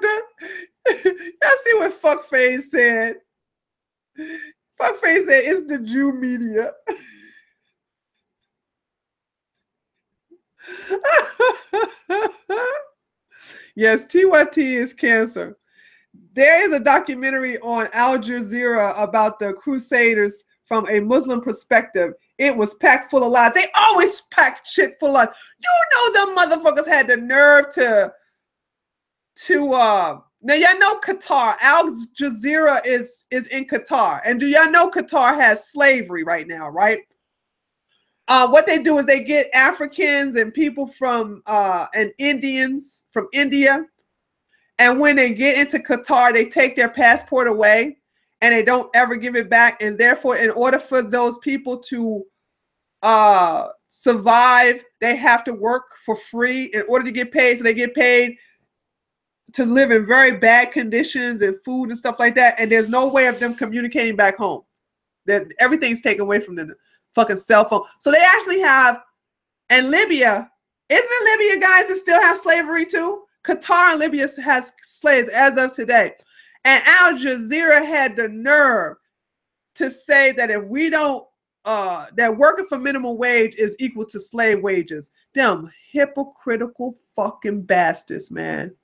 Fuckface said? Fuckface said it's the Jew media. Yes, TYT is cancer. There is a documentary on Al Jazeera about the Crusaders from a Muslim perspective. It was packed full of lies. They always pack shit full of lies. You know them motherfuckers had the nerve to now y'all know Qatar. Al Jazeera is in Qatar. And do y'all know Qatar has slavery right now, right? What they do is they get Africans and people from and Indians from India. And when they get into Qatar, they take their passport away and they don't ever give it back. And therefore, in order for those people to survive, they have to work for free in order to get paid. So they get paid to live in very bad conditions and food and stuff like that. And there's no way of them communicating back home. That everything's taken away from them. The fucking cell phone. So they actually have, and Libya, isn't Libya guys that still have slavery too? Qatar and Libya has slaves as of today. And Al Jazeera had the nerve to say that if we don't, that working for minimum wage is equal to slave wages. Them hypocritical fucking bastards, man.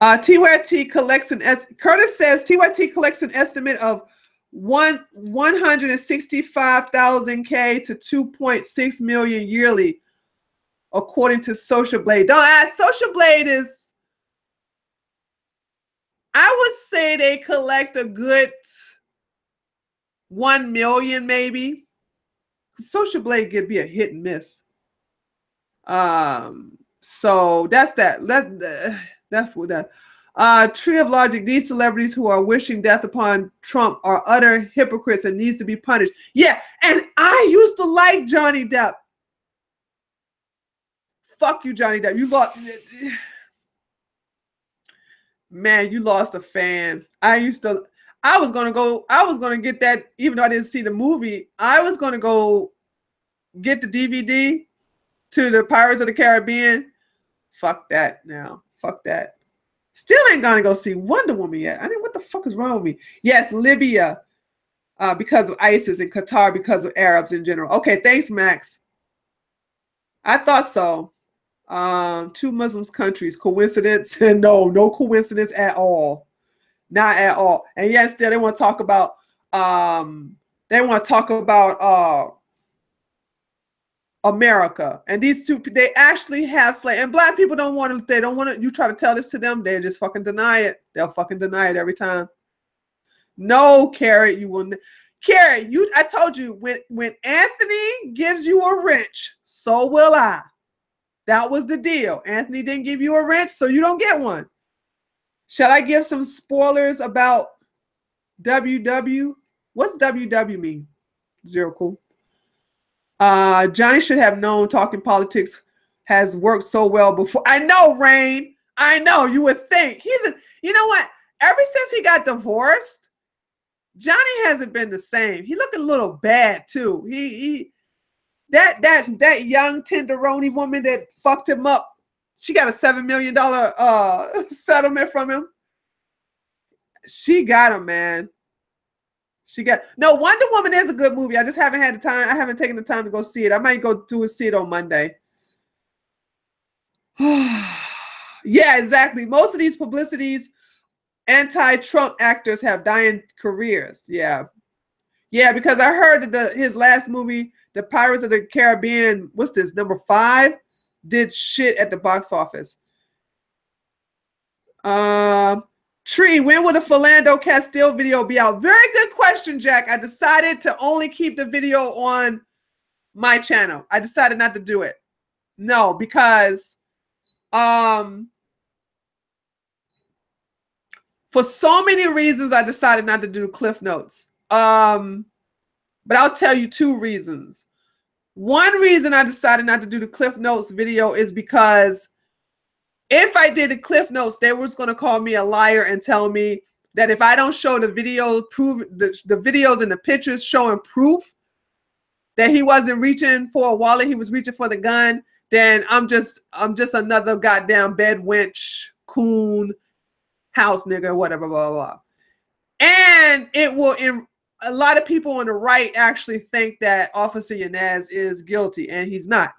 TYT collects Curtis says TYT collects an estimate of 165,000 K to 2.6 million yearly, according to Social Blade. Don't ask. Social Blade is, I would say they collect a good 1 million maybe. Social Blade could be a hit and miss. So that's that. That's what that. Tree of Logic, these celebrities who are wishing death upon Trump are utter hypocrites and needs to be punished. Yeah, and I used to like Johnny Depp. Fuck you, Johnny Depp. You lost. Man, you lost a fan. I was gonna get that, even though I didn't see the movie. I was gonna go get the DVD to the Pirates of the Caribbean. Fuck that now. Fuck that. Still ain't gonna go see Wonder Woman yet. I mean, what the fuck is wrong with me? Yes, Libya, because of ISIS, and Qatar because of Arabs in general. Okay, thanks, Max. I thought so. Two Muslim countries. Coincidence? No coincidence at all. Not at all. And yes, still they want to talk about America. And these two, they actually have slaves. And black people don't want to, they don't want to, you try to tell this to them, they just fucking deny it. They'll fucking deny it every time. No, Carrot, you will. Carrot, I told you, when Anthony gives you a wrench, so will I. That was the deal. Anthony didn't give you a wrench, so you don't get one. Shall I give some spoilers about WW? What's WW mean? Zero cool. Johnny should have known talking politics has worked so well before. I know, Rain. I know. You would think. You know what? Ever since he got divorced, Johnny hasn't been the same. He looked a little bad too. That young tenderoni woman that fucked him up, she got a $7 million settlement from him. She got him, man. Wonder Woman is a good movie. I just haven't had the time. I haven't taken the time to go see it. I might go see it on Monday. Yeah, exactly. Most of these publicities, anti-Trump actors have dying careers. Yeah, because I heard that his last movie, The Pirates of the Caribbean, what's this, number 5, did shit at the box office. Tree, when will the Philando Castile video be out? Very good question, Jack. I decided to only keep the video on my channel. I decided not to do it. No, because for so many reasons, I decided not to do Cliff Notes. But I'll tell you 2 reasons. One reason I decided not to do the Cliff Notes video is because if I did the Cliff Notes, they was going to call me a liar and tell me that if I don't show the video, prove the videos and the pictures showing proof that he wasn't reaching for a wallet, he was reaching for the gun, then I'm just another goddamn bed wench, coon, house nigga, whatever, blah, blah, blah. And it will, a lot of people on the right actually think that Officer Yanez is guilty, and he's not.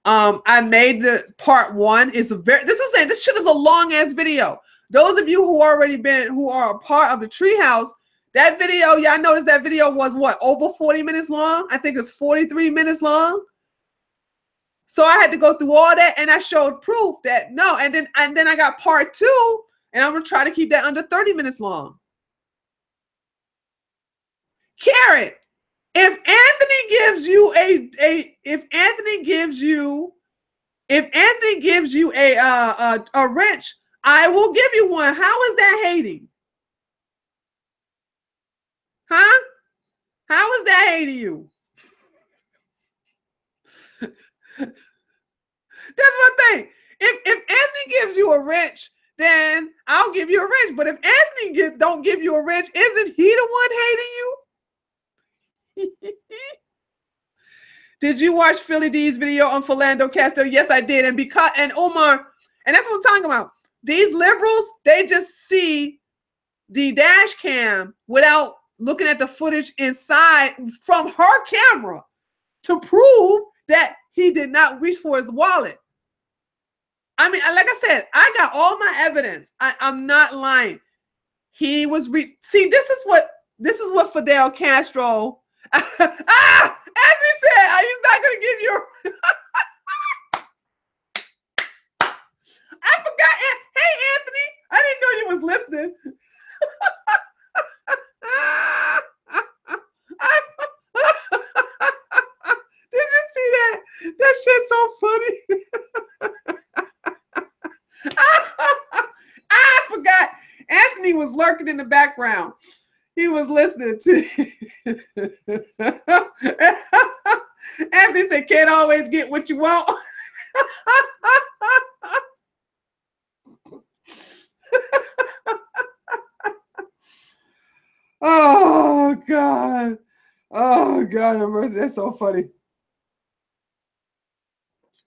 I made the part 1. This shit is a long ass video. Those of you who are a part of the Treehouse, that video, y'all noticed that video was what, over 40 minutes long? I think it's 43 minutes long. So I had to go through all that, and I showed proof that no, and then I got part 2, and I'm gonna try to keep that under 30 minutes long. Carrot, if Anthony gives you a wrench, I will give you one. How is that hating? Huh? How is that hating you? That's one thing. If Anthony gives you a wrench, then I'll give you a wrench. But if Anthony don't give you a wrench, isn't he the one hating you? Did you watch Philly D's video on Philando Castile? Yes, I did. And Omar, and that's what I'm talking about. These liberals, they just see the dash cam without looking at the footage inside from her camera to prove that he did not reach for his wallet. I mean, like I said, I got all my evidence. I'm not lying. He was see, this is what Fidel Castro as he said, he's not gonna give you I forgot. Hey, Anthony, I didn't know you was listening. Did you see that? That shit's so funny. I forgot. Anthony was lurking in the background. He was listening to Anthony said, can't always get what you want. Oh God. Oh God have mercy. That's so funny.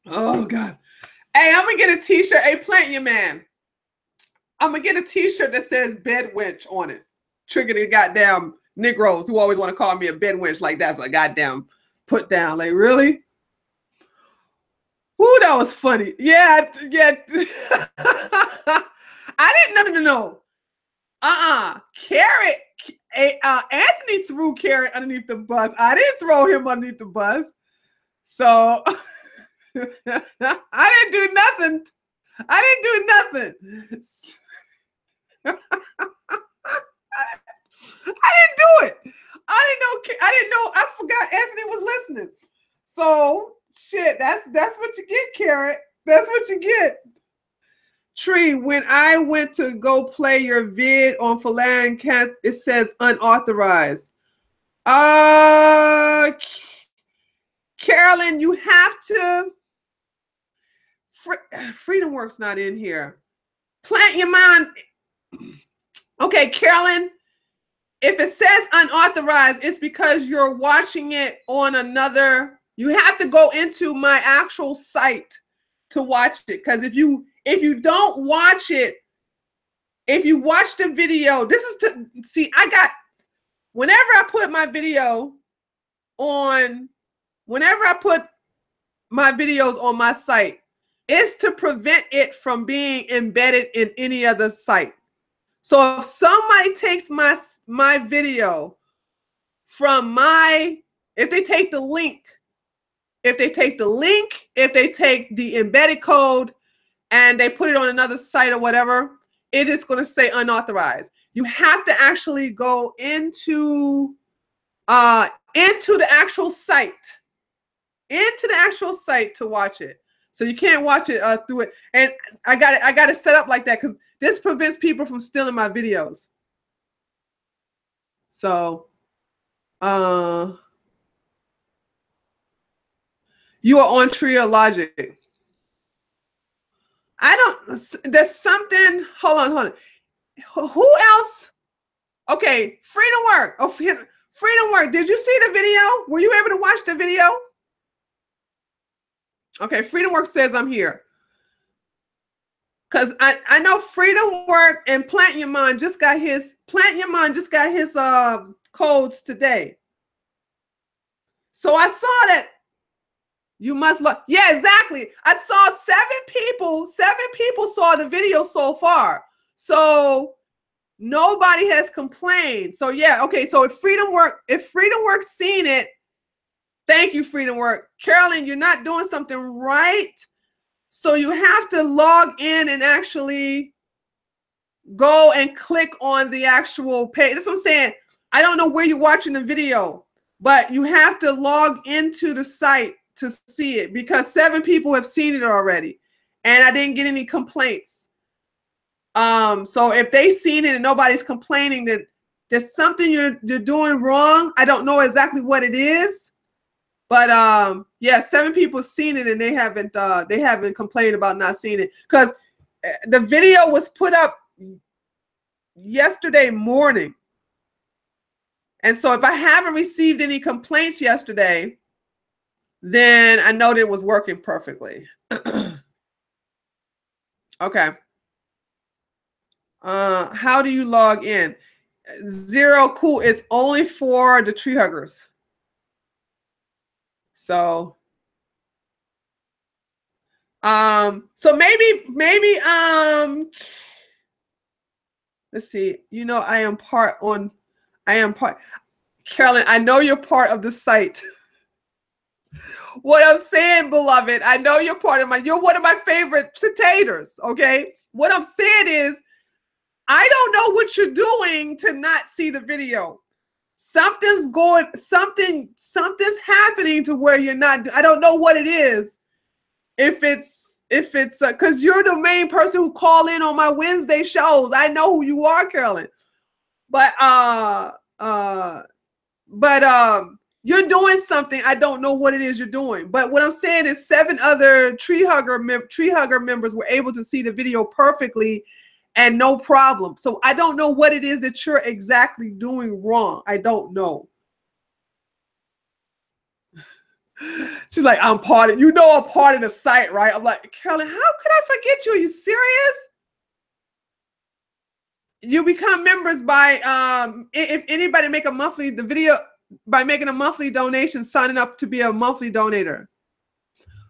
Oh God. Hey, I'm gonna get a t-shirt. Hey, Plant Your Man. I'm gonna get a t-shirt that says bed wench on it. Trigger the goddamn Negroes who always want to call me a bed wench like that's a goddamn put down. Like, really? Ooh, that was funny. Yeah, yeah. I didn't know. Carrot. Anthony threw Carrot underneath the bus. I didn't throw him underneath the bus. So I didn't do nothing. I didn't do nothing. I didn't do it. I didn't know. I forgot Anthony was listening. So shit, that's what you get, Carrot. That's what you get. Tree, when I went to go play your vid on Falan Cat, it says unauthorized. Carolyn, you have to. Freedom Works not in here. Plant Your Mind. Okay, Carolyn, if it says unauthorized, it's because you're watching it on another. You have to go into my actual site to watch it. Because if you don't watch it, if you watch the video, this is to see. Whenever I put my video on, whenever I put my videos on my site, it's to prevent it from being embedded in any other site. So if somebody takes my video from if they take the link, if they take the embedded code and they put it on another site or whatever, it is going to say unauthorized. You have to actually go into the actual site, to watch it. So you can't watch it through it. And I got it set up like that because this prevents people from stealing my videos. So, you are on Trio Logic. There's something, hold on. Who else? Okay, Freedom Work. Oh, Freedom Work. Did you see the video? Were you able to watch the video? Okay, Freedom Work says I'm here. Because I know Freedom Work and Plant Your Mind just got his codes today. So I saw that you must look. Yeah, exactly. I saw 7 people saw the video so far. So nobody has complained. So yeah, okay. So if Freedom Work's seen it, thank you, Freedom Work. Carolyn, you're not doing something right. So you have to log in and actually go and click on the actual page. That's what I'm saying. I don't know where you're watching the video, but you have to log into the site to see it because 7 people have seen it already. And I didn't get any complaints. So if they've seen it and nobody's complaining, that there's something you're doing wrong. I don't know exactly what it is. But yeah, 7 people seen it and they haven't complained about not seeing it because the video was put up yesterday morning. And so if I haven't received any complaints yesterday, then I know that it was working perfectly. Okay. How do you log in? Zero, cool. It's only for the tree huggers. So, maybe, let's see. I am part. Carolyn, I know you're part of the site. What I'm saying, beloved, I know you're one of my favorite citators, okay? What I'm saying is, I don't know what you're doing to not see the video. Something's happening to where you're not. I don't know what it is. If it's because you're the main person who call in on my Wednesday shows. I know who you are, Carolyn. But you're doing something. I don't know what it is you're doing. But what I'm saying is 7 other tree hugger members were able to see the video perfectly and no problem. So I don't know what it is that you're exactly doing wrong. I don't know. She's like, I'm part of, you know, I'm part of the site, right? I'm like, Carolyn, how could I forget you? Are you serious? You become members by if anybody make a monthly the video by making a monthly donation, signing up to be a monthly donator.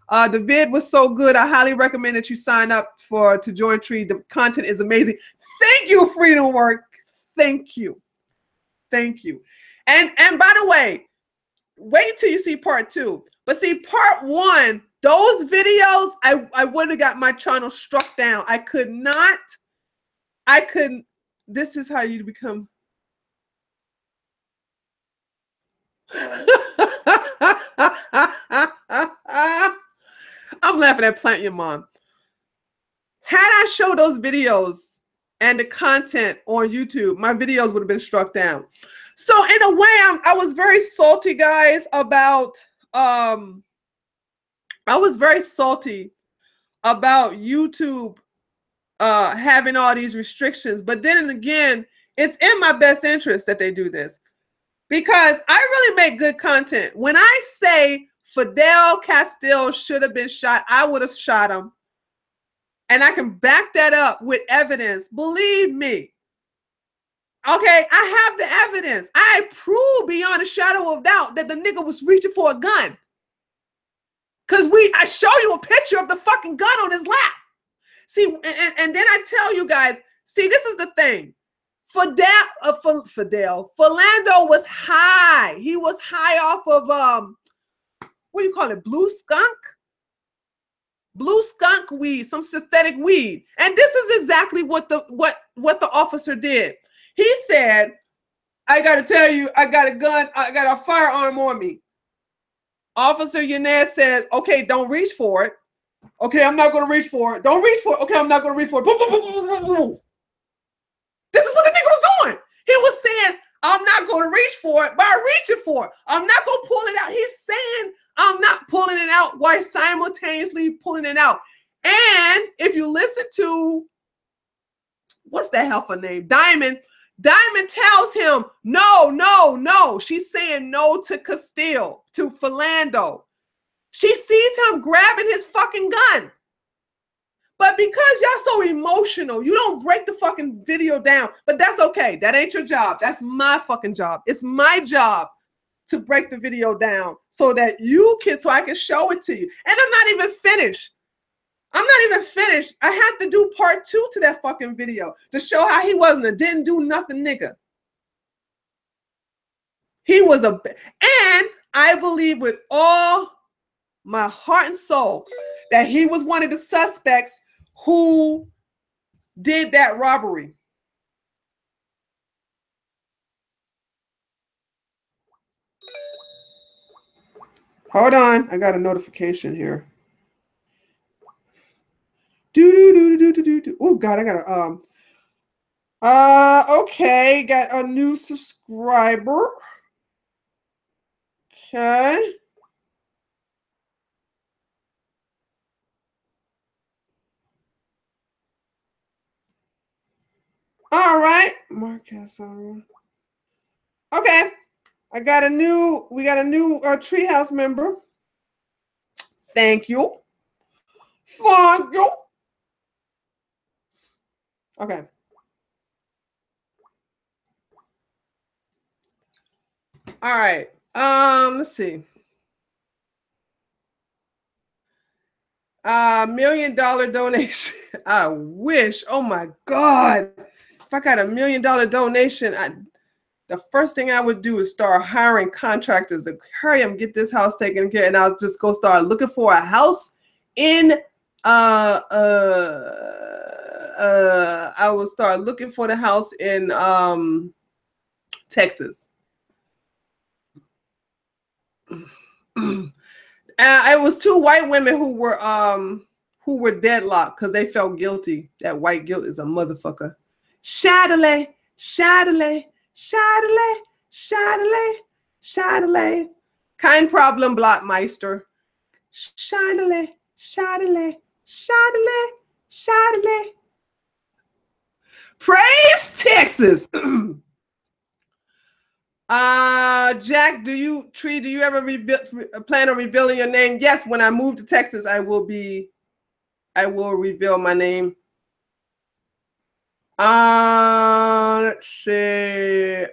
The vid was so good. I highly recommend that you sign up to join Tree. The content is amazing. Thank you, Freedom Work. Thank you. Thank you. And by the way, wait till you see part 2. But see, part 1, those videos, I would have got my channel struck down. I couldn't. This is how you become. I'm laughing at Plant Your Mom. Had I showed those videos and the content on YouTube, my videos would have been struck down. So in a way, I was very salty, guys, about YouTube having all these restrictions. But then again, it's in my best interest that they do this, because I really make good content. When I say Fidel Castile should have been shot, I would have shot him. And I can back that up with evidence. Believe me. Okay, I have the evidence. I prove beyond a shadow of doubt that the nigga was reaching for a gun. Because I show you a picture of the fucking gun on his lap. See, and then I tell you guys, see, this is the thing. Philando was high. He was high off of, what do you call it? Blue skunk weed, some synthetic weed. And this is exactly what the officer did. He said, I got to tell you, I got a gun, I got a firearm on me. Officer Yanez said, okay, don't reach for it. Okay, I'm not going to reach for it. Don't reach for it. Okay, I'm not going to reach for it. Boom, boom, boom, boom, boom, boom. This is what the nigga was doing. He was saying, I'm not going to reach for it, but I'm reaching for it. I'm not going to pull it out. He's saying, I'm not pulling it out while simultaneously pulling it out. And if you listen to, what's that heifer name? Diamond tells him, no, no, no. She's saying no to Castile, to Philando. She sees him grabbing his fucking gun. But because y'all so emotional, you don't break the fucking video down. But that's okay. That ain't your job. That's my fucking job. It's my job to break the video down so that so I can show it to you. And I'm not even finished. I had to do part 2 to that fucking video to show how he wasn't a didn't do nothing nigga. He was and I believe with all my heart and soul that he was one of the suspects who did that robbery. Hold on, I got a notification here. Oh God, I got okay, got a new subscriber. Okay. All right, Marcus. Okay, we got a new Treehouse member. Thank you. Thank you. Okay. All right. Let's see. $1 million donation. I wish. Oh my God. If I got $1 million donation, the first thing I would do is start hiring contractors to hurry up and get this house taken care of. And I'll just go start looking for a house in I will start looking for the house in Texas. It was 2 white women who were deadlocked because they felt guilty. That white guilt is a motherfucker. Chatelet, Chatelet, Chatelet, Chatelet, Chatelet. Kind problem, Blockmeister. Chatelet, Chatelet, Chatelet, Chatelet. Praise Texas. Jack, do you ever plan on revealing your name? Yes, when I move to Texas, I will reveal my name. Let's see.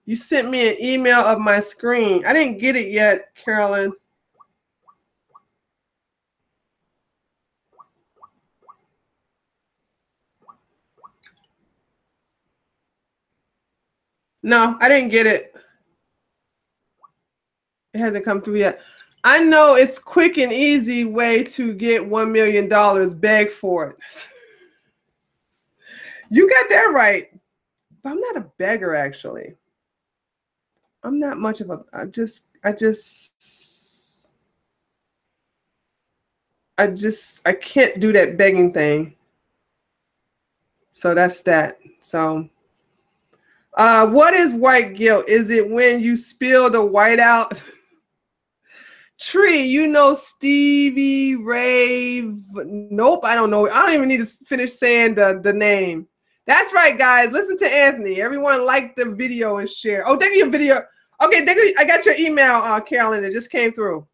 You sent me an email of my screen. I didn't get it yet, Carolyn. No, I didn't get it. It hasn't come through yet. I know it's quick and easy way to get $1 million. Beg for it. You got that right. But I'm not a beggar, actually. I'm not much of a. I can't do that begging thing. So that's that. So, what is white guilt? Is it when you spill the white out? Tree, you know Stevie Ray. Nope, I don't know. I don't even need to finish saying the name. That's right, guys. Listen to Anthony. Everyone like the video and share. Oh, thank you, your video. Okay, I got your email, Carolyn. It just came through.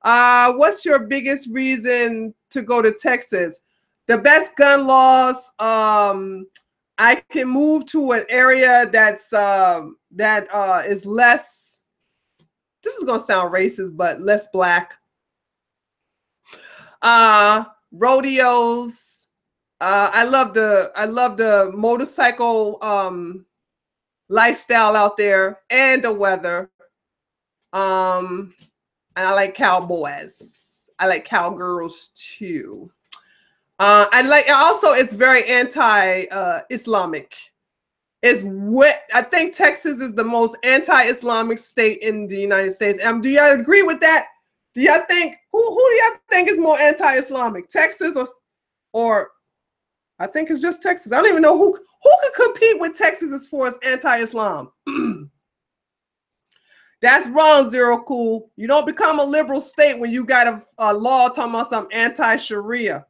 What's your biggest reason to go to Texas? The best gun laws. I can move to an area that's is less. This is gonna sound racist, but less black. Rodeos. I love the motorcycle lifestyle out there and the weather. And I like cowboys. I like cowgirls too. It's very anti-Islamic. I think Texas is the most anti-Islamic state in the United States. Do y'all agree with that? Do y'all think who do y'all think is more anti-Islamic? Texas or I think it's just Texas. I don't even know who could compete with Texas as far as anti-Islam. That's wrong, Zero Cool. You don't become a liberal state when you got a law talking about some anti-Sharia.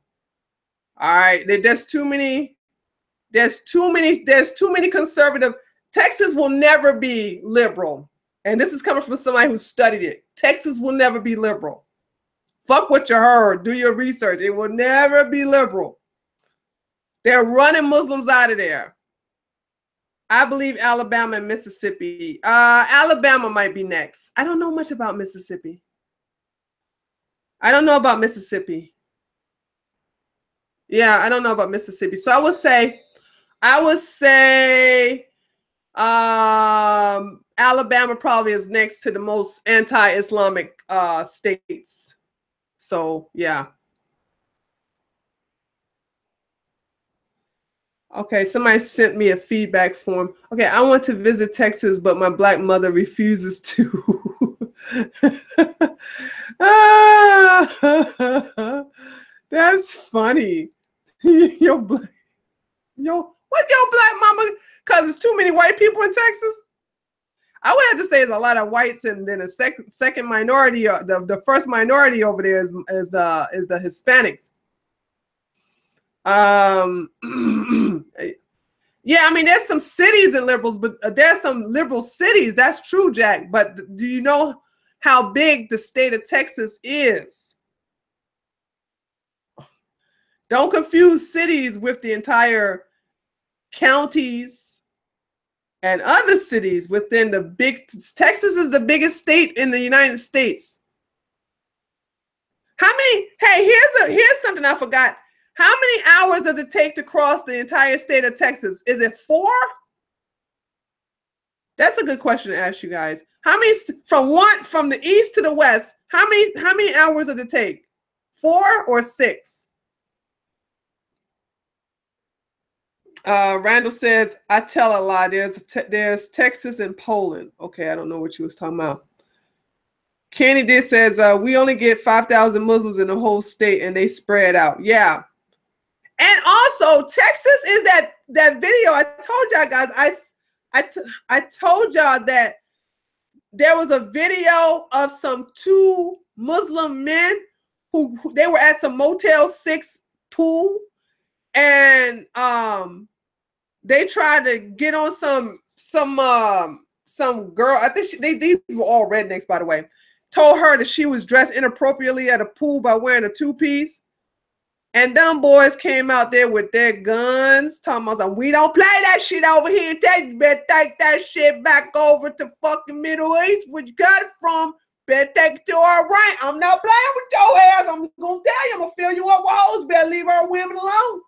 All right, there's too many conservative. Texas will never be liberal. And this is coming from somebody who studied it. Texas will never be liberal. Fuck what you heard. Do your research. It will never be liberal. They're running Muslims out of there. I believe Alabama and Mississippi. Alabama might be next. I don't know much about Mississippi. I don't know about Mississippi. Yeah, I don't know about Mississippi. So I would say Alabama probably is next to the most anti-Islamic states. So yeah. Okay, somebody sent me a feedback form. Okay, I want to visit Texas, but my black mother refuses to. That's funny. What's your black mama? Because there's too many white people in Texas. I would have to say it's a lot of whites, and then a second minority. The first minority over there is the Hispanics. Yeah, I mean, there's some cities in liberals, but there's some liberal cities. That's true, Jack. But do you know how big the state of Texas is? Don't confuse cities with the entire counties and other cities within the big. Texas is the biggest state in the United States. How many? Hey, here's something I forgot. How many hours does it take to cross the entire state of Texas? Is it 4? That's a good question to ask you guys. How many from the east to the west? How many hours does it take? 4 or 6? Randall says, I tell a lie. There's Texas and Poland. Okay, I don't know what you was talking about. Kenny did says, we only get 5,000 Muslims in the whole state and they spread out. Yeah. And also, Texas is that video I told y'all guys. I told y'all that there was a video of some 2 Muslim men who they were at some Motel 6 pool, and they tried to get on some some girl, I think these were all rednecks, by the way, told her that she was dressed inappropriately at a pool by wearing a two-piece. And them boys came out there with their guns, talking about, we don't play that shit over here. You better take that shit back over to fucking Middle East, where you got it from. Better take it to our right. I'm not playing with your ass. I'm gonna tell you, I'm gonna fill you up with hoes. Better leave our women alone.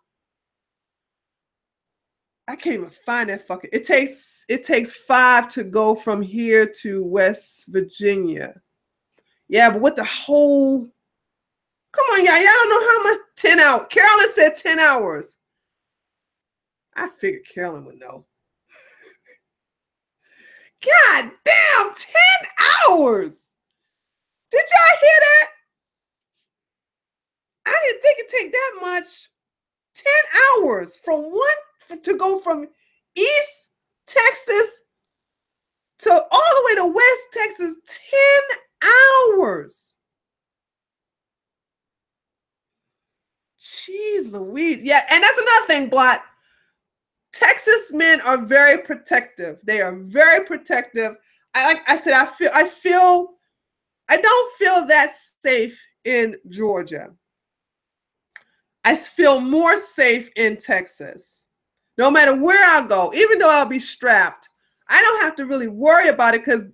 I can't even find that fucking. It takes 5 to go from here to West Virginia. Yeah, but what the whole? Come on, y'all. Y'all don't know how much 10 hours. Carolyn said 10 hours. I figured Carolyn would know. God damn, 10 hours. Did y'all hear that? I didn't think it'd take that much. 10 hours from to go from East Texas to all the way to West Texas. 10 hours. Jeez Louise. Yeah, and that's another thing, Blot. Texas men are very protective. They are very protective. Like I said, I don't feel that safe in Georgia. I feel more safe in Texas. No matter where I go, even though I'll be strapped, I don't have to really worry about it because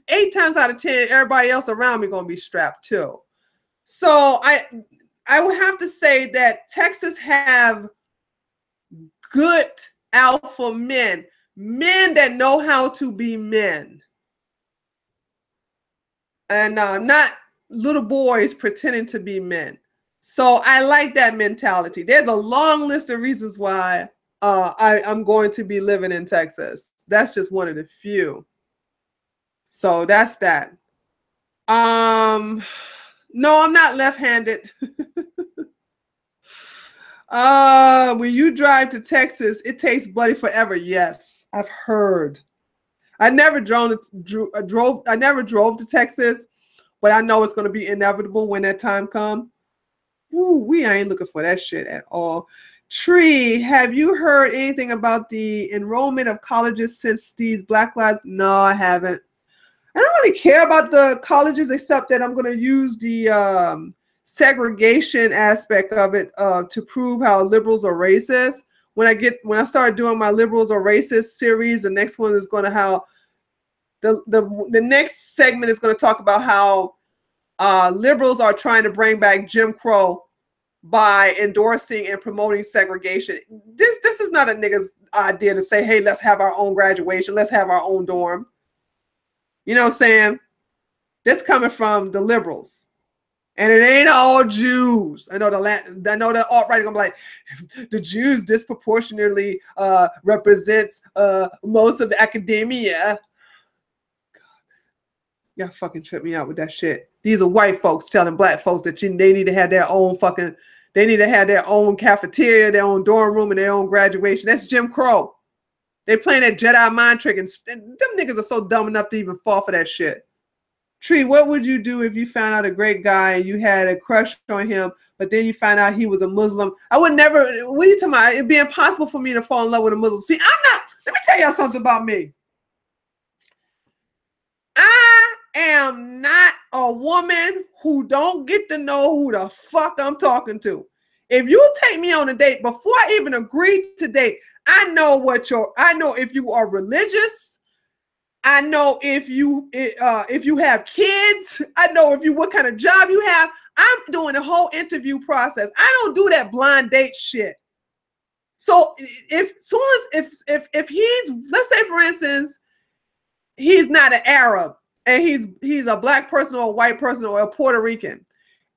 8 times out of 10, everybody else around me gonna be strapped too. So I would have to say that Texas have good alpha men that know how to be men. And not little boys pretending to be men. So I like that mentality. There's a long list of reasons why I'm going to be living in Texas. That's just one of the few. So that's that. No, I'm not left-handed. When you drive to Texas, it takes bloody forever. Yes, I've heard. I never drove to Texas, but I know it's going to be inevitable when that time comes. Ooh, I ain't looking for that shit at all. Tree, have you heard anything about the enrollment of colleges since these Black Lives? No, I haven't. I don't really care about the colleges except that I'm going to use the segregation aspect of it to prove how liberals are racist. When I start doing my liberals are racist series, the next one is going to have the next segment is going to talk about how liberals are trying to bring back Jim Crow by endorsing and promoting segregation. This is not a nigga's idea to say, hey, let's have our own graduation, let's have our own dorm. You know what I'm saying? This coming from the liberals. And it ain't all Jews. I know the alt-right gonna be like, the Jews disproportionately represents most of the academia. God, y'all fucking trip me out with that shit. These are white folks telling black folks that they need to have their own cafeteria, their own dorm room, and their own graduation. That's Jim Crow. They playing that Jedi mind trick, and them niggas are so dumb enough to even fall for that shit. Tree, what would you do if you found out a great guy and you had a crush on him, but then you find out he was a Muslim? I would never, what are you talking about? It'd be impossible for me to fall in love with a Muslim. See, let me tell y'all something about me. I am not a woman who don't get to know who the fuck I'm talking to. If you take me on a date, before I even agree to date, I know if you are religious. I know if you have kids. I know what kind of job you have. I'm doing the whole interview process. I don't do that blind date shit. So if he's, let's say for instance, he's not an Arab and he's a black person or a white person or a Puerto Rican,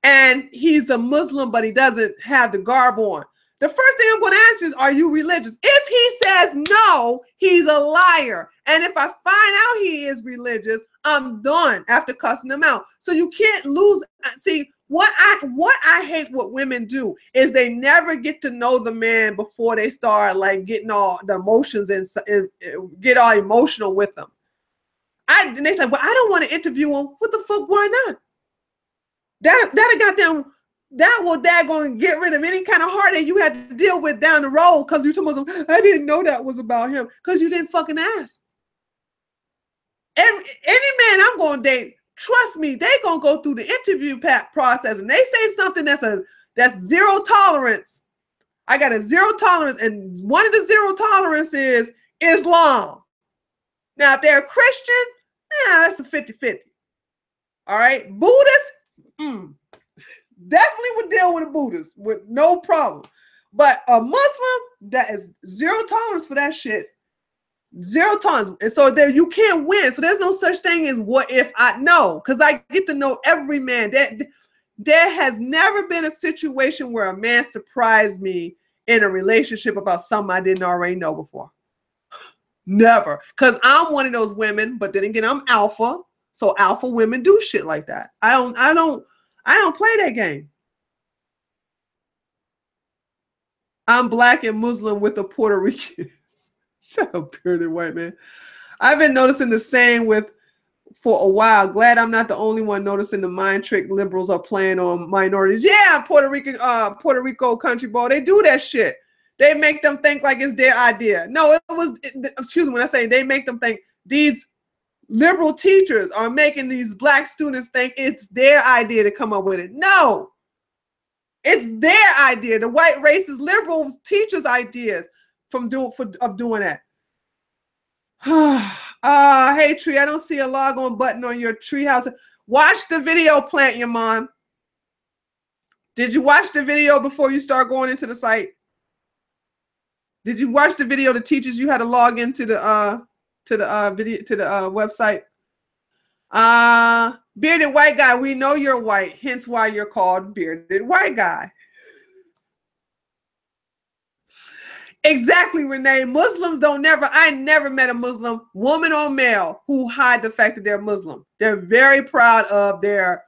and he's a Muslim but he doesn't have the garb on. The first thing I'm going to ask is, are you religious? If he says no, he's a liar. And if I find out he is religious, I'm done after cussing him out. So you can't lose. See, what I hate what women do is they never get to know the man before they start like getting all the emotions and get all emotional with them. And they say, well, I don't want to interview him. What the fuck? Why not? That a goddamn that will going to get rid of any kind of heartache you had to deal with down the road because you told them, I didn't know that was about him because you didn't fucking ask. Any man I'm going to date, trust me, they going to go through the interview process and they say something that's zero tolerance. I got a zero tolerance, and one of the zero tolerance is Islam. Now, if they're a Christian, that's a 50-50. All right. Buddhists, definitely would deal with a Buddhist with no problem. But a Muslim, that is zero tolerance for that shit. Zero tolerance. And so there you can't win. So there's no such thing as what if I know, because I get to know every man. There has never been a situation where a man surprised me in a relationship about something I didn't already know before. Never. Because I'm one of those women, but then again, I'm alpha. So alpha women do shit like that. I don't play that game. I'm black and Muslim with a Puerto Rican. Shut up, bearded white man. I've been noticing the same for a while. Glad I'm not the only one noticing the mind trick liberals are playing on minorities. Yeah, Puerto Rico country boy. They do that shit. They make them think like it's their idea. No, excuse me when I say they make them think these liberal teachers are making these black students think it's their idea to come up with it. No, it's their idea. The white racist liberal teachers' ideas of doing that. Hey Tree, I don't see a log on button on your treehouse. Watch the video, Plant Your Mom. Did you watch the video before you start going into the site? Did you watch the video that teaches you how to log into the website? Bearded white guy, we know you're white, hence why you're called bearded white guy. Exactly, Renee. Muslims I never met a Muslim, woman or male, who hide the fact that they're Muslim. They're very proud of their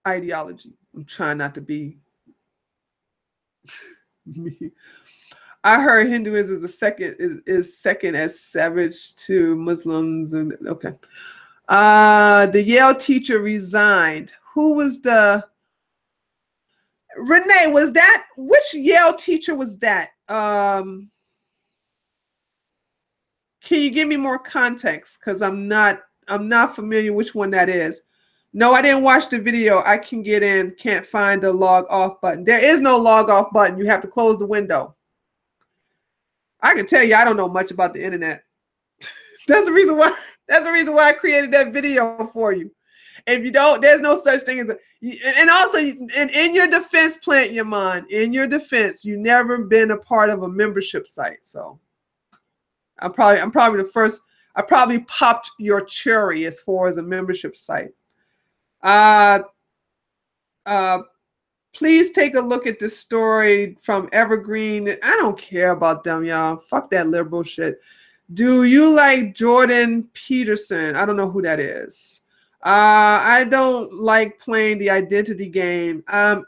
ideology. I'm trying not to be me. I heard Hinduism is second as savage to Muslims. And okay. The Yale teacher resigned. Who was the Renee, was that which Yale teacher was that? Can you give me more context? Because I'm not familiar which one that is. No, I didn't watch the video. I can get in, can't find the log off button. There is no log off button. You have to close the window. I can tell you I don't know much about the internet. That's the reason why I created that video for you. If you don't, there's no such thing as and also in your defense, Plant Your Mind. In your defense, you've never been a part of a membership site. So I'm probably the first. I probably popped your cherry as far as a membership site. Please take a look at this story from Evergreen. I don't care about them, y'all. Fuck that liberal shit. Do you like Jordan Peterson? I don't know who that is. I don't like playing the identity game. I'm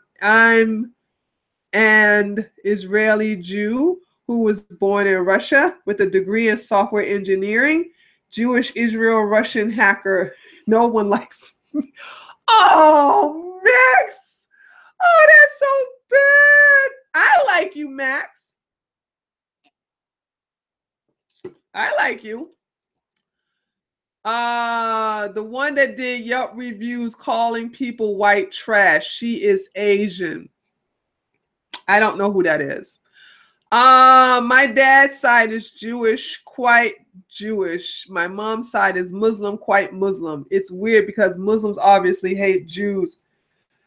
an Israeli Jew who was born in Russia with a degree in software engineering. Jewish Israel Russian hacker. No one likes me. Oh, Max. Oh, that's so bad. I like you, Max. I like you. The one that did Yelp reviews calling people white trash. She is Asian. I don't know who that is. My dad's side is Jewish, quite Jewish. My mom's side is Muslim, quite Muslim. It's weird because Muslims obviously hate Jews.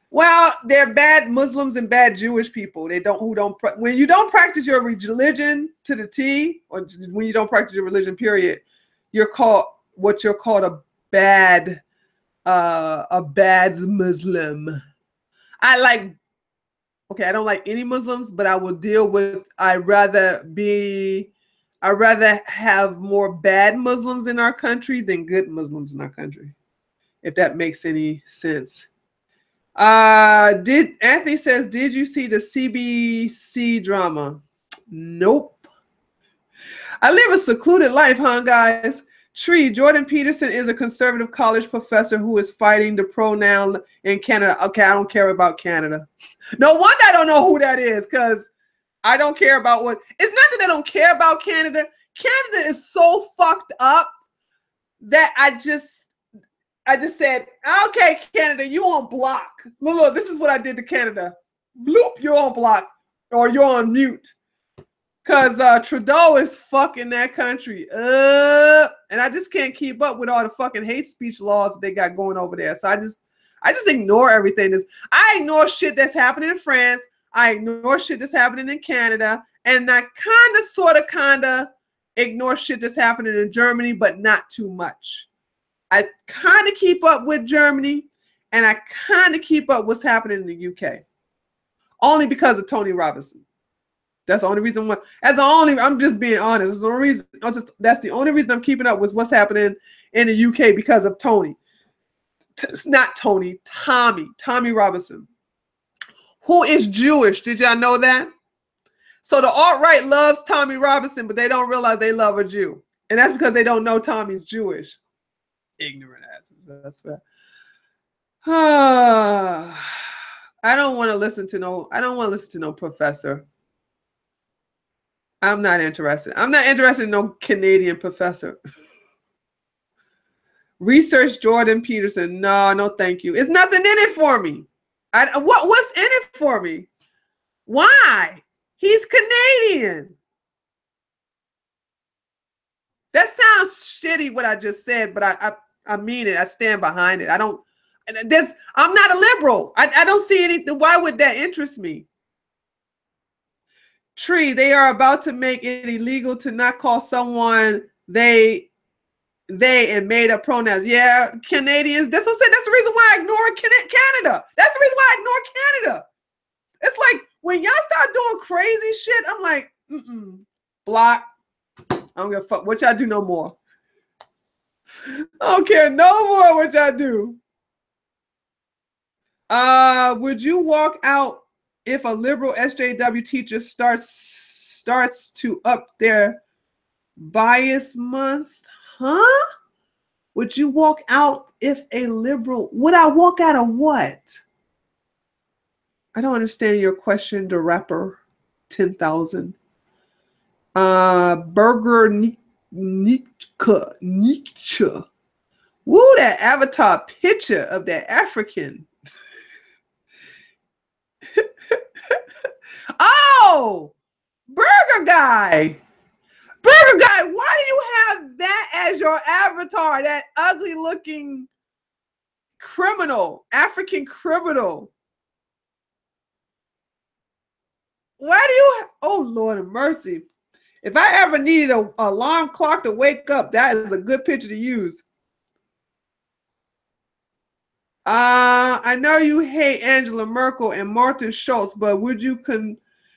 Well, they're bad Muslims and bad Jewish people. When you don't practice your religion to the T, or when you don't practice your religion, period, you're called a bad Muslim. I don't like any Muslims, but I will deal with. I'd rather have more bad Muslims in our country than good Muslims in our country, if that makes any sense. Anthony says, did you see the CBC drama? Nope. I live a secluded life, huh, guys? Tree, Jordan Peterson is a conservative college professor who is fighting the pronoun in Canada. Okay, I don't care about Canada. No wonder I don't know who that is, because I don't care about what. It's not that I don't care about Canada. Canada is so fucked up that I just said, okay, Canada, you on block. Look, this is what I did to Canada. Bloop, you're on block, or you're on mute. Because Trudeau is fucking that country up. And I just can't keep up with all the fucking hate speech laws that they got going over there. So I just ignore everything. I ignore shit that's happening in France. I ignore shit that's happening in Canada. And I kind of ignore shit that's happening in Germany, but not too much. I kind of keep up with Germany, and I kind of keep up what's happening in the UK. Only because of Tony Robinson. That's the only reason why. I'm just being honest. That's the only reason. That's the only reason I'm keeping up with what's happening in the UK, because of Tony. It's not Tony, Tommy Robinson, who is Jewish. Did y'all know that? So the alt-right loves Tommy Robinson, but they don't realize they love a Jew. And that's because they don't know Tommy's Jewish. Ignorant asses. That's fair. I don't want to listen to no professor. I'm not interested. I'm not interested in no Canadian professor. Research Jordan Peterson. No, thank you. It's nothing in it for me. What's in it for me? Why? He's Canadian. That sounds shitty what I just said, but I mean it. I stand behind it. I'm not a liberal. I don't see anything. Why would that interest me? Tree, they are about to make it illegal to not call someone they and made up pronouns. Yeah, Canadians. That's what I'm saying. That's the reason why I ignore Canada. That's the reason why I ignore Canada. It's like when y'all start doing crazy shit, I'm like, block. I don't give a fuck what y'all do no more. I don't care no more what y'all do. Would you walk out if a liberal SJW teacher starts to up their bias month? Huh? Would you walk out if a liberal? Would I walk out of what? I don't understand your question, the rapper 10,000. Burger Nietzsche. Woo, that avatar picture of that African. Oh, Burger Guy. Burger Guy, why do you have that as your avatar? That ugly looking criminal, African criminal. Why do you, oh Lord of mercy. If I ever needed an alarm clock to wake up, that is a good picture to use. I know you hate Angela Merkel and Martin Schultz, but would you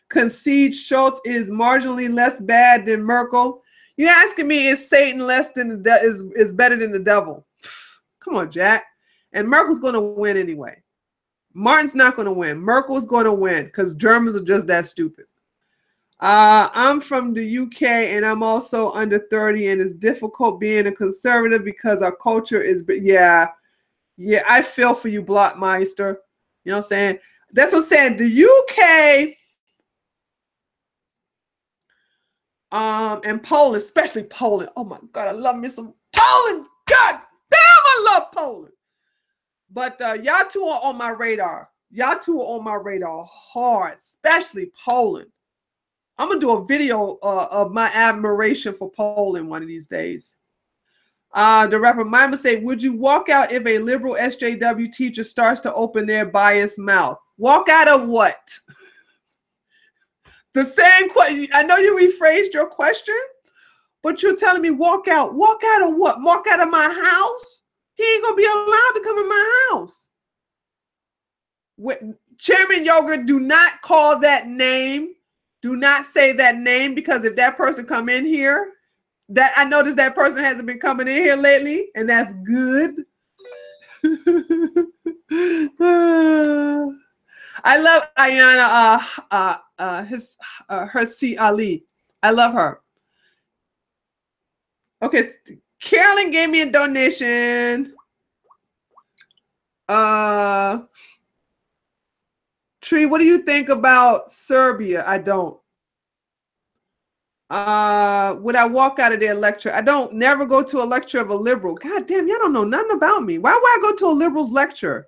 concede Schultz is marginally less bad than Merkel? You asking me, is Satan less than is better than the devil? Come on, Jack. And Merkel's going to win anyway. Martin's not going to win. Merkel's going to win because Germans are just that stupid. I'm from the UK and I'm also under 30, and it's difficult being a conservative because our culture is, yeah, I feel for you, Blockmeister. You know what I'm saying? That's what I'm saying. The UK and Poland, especially Poland. Oh my God, I love me some Poland. God damn, I love Poland. But y'all two are on my radar. Y'all two are on my radar hard, especially Poland. I'm going to do a video of my admiration for Poland one of these days. The rapper, my mistake. Would you walk out if a liberal SJW teacher starts to open their biased mouth? Walk out of what? The same question. I know you rephrased your question, but you're telling me walk out. Walk out of what? Walk out of my house? He ain't going to be allowed to come in my house. Chairman Yogurt, do not call that name. Do not say that name, because if that person come in here, that I noticed that person hasn't been coming in here lately, and that's good. I love Ayana Hirsi Ali. I love her. Okay, Carolyn gave me a donation. Tree, what do you think about Serbia? I don't. Would I walk out of their lecture? I don't never go to a lecture of a liberal. God damn, y'all don't know nothing about me. Why would I go to a liberal's lecture?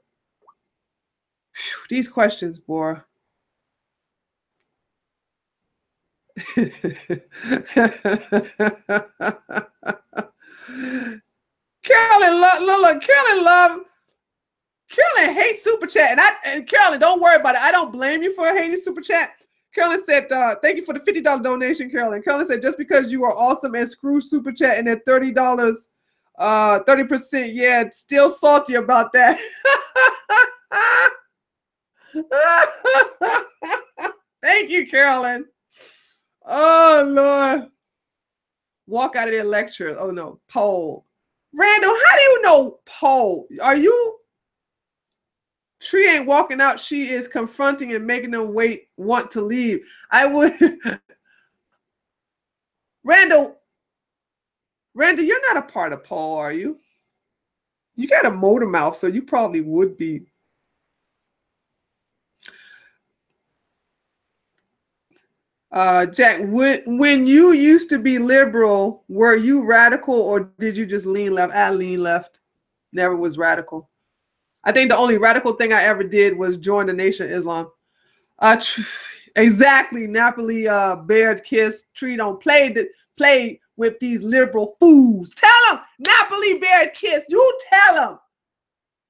Whew, these questions, boy. Carolyn, look, Carolyn hates super chat, and Carolyn, don't worry about it. I don't blame you for hating super chat. Carolyn said, "Thank you for the $50 donation." Carolyn said, "Just because you are awesome and screw super chat and at $30, 30%, yeah, still salty about that." Thank you, Carolyn. Oh Lord. Walk out of their lecture. Oh no, poll. Randall, how do you know poll? Are you? Tree ain't walking out. She is confronting and making them want to leave. I would. Randall, you're not a part of poll, are you? You got a motor mouth, so you probably would be. Jack, when you used to be liberal, were you radical or did you just lean left? I lean left. Never was radical. I think the only radical thing I ever did was join the Nation of Islam. Exactly. Napoli bared kiss. Tree don't play with these liberal fools. Tell them Napoli bared kiss. You tell them.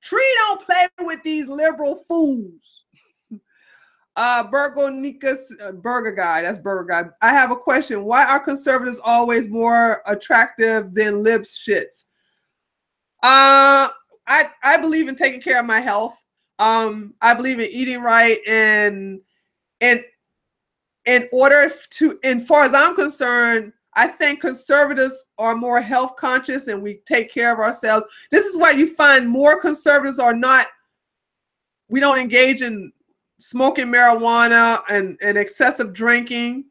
Tree don't play with these liberal fools. Burger Guy. That's Burger Guy. I have a question. Why are conservatives always more attractive than libs shits? I believe in taking care of my health. I believe in eating right, and in order to, and far as I'm concerned, I think conservatives are more health conscious and we take care of ourselves. This is why you find more conservatives are not, we don't engage in smoking marijuana and excessive drinking.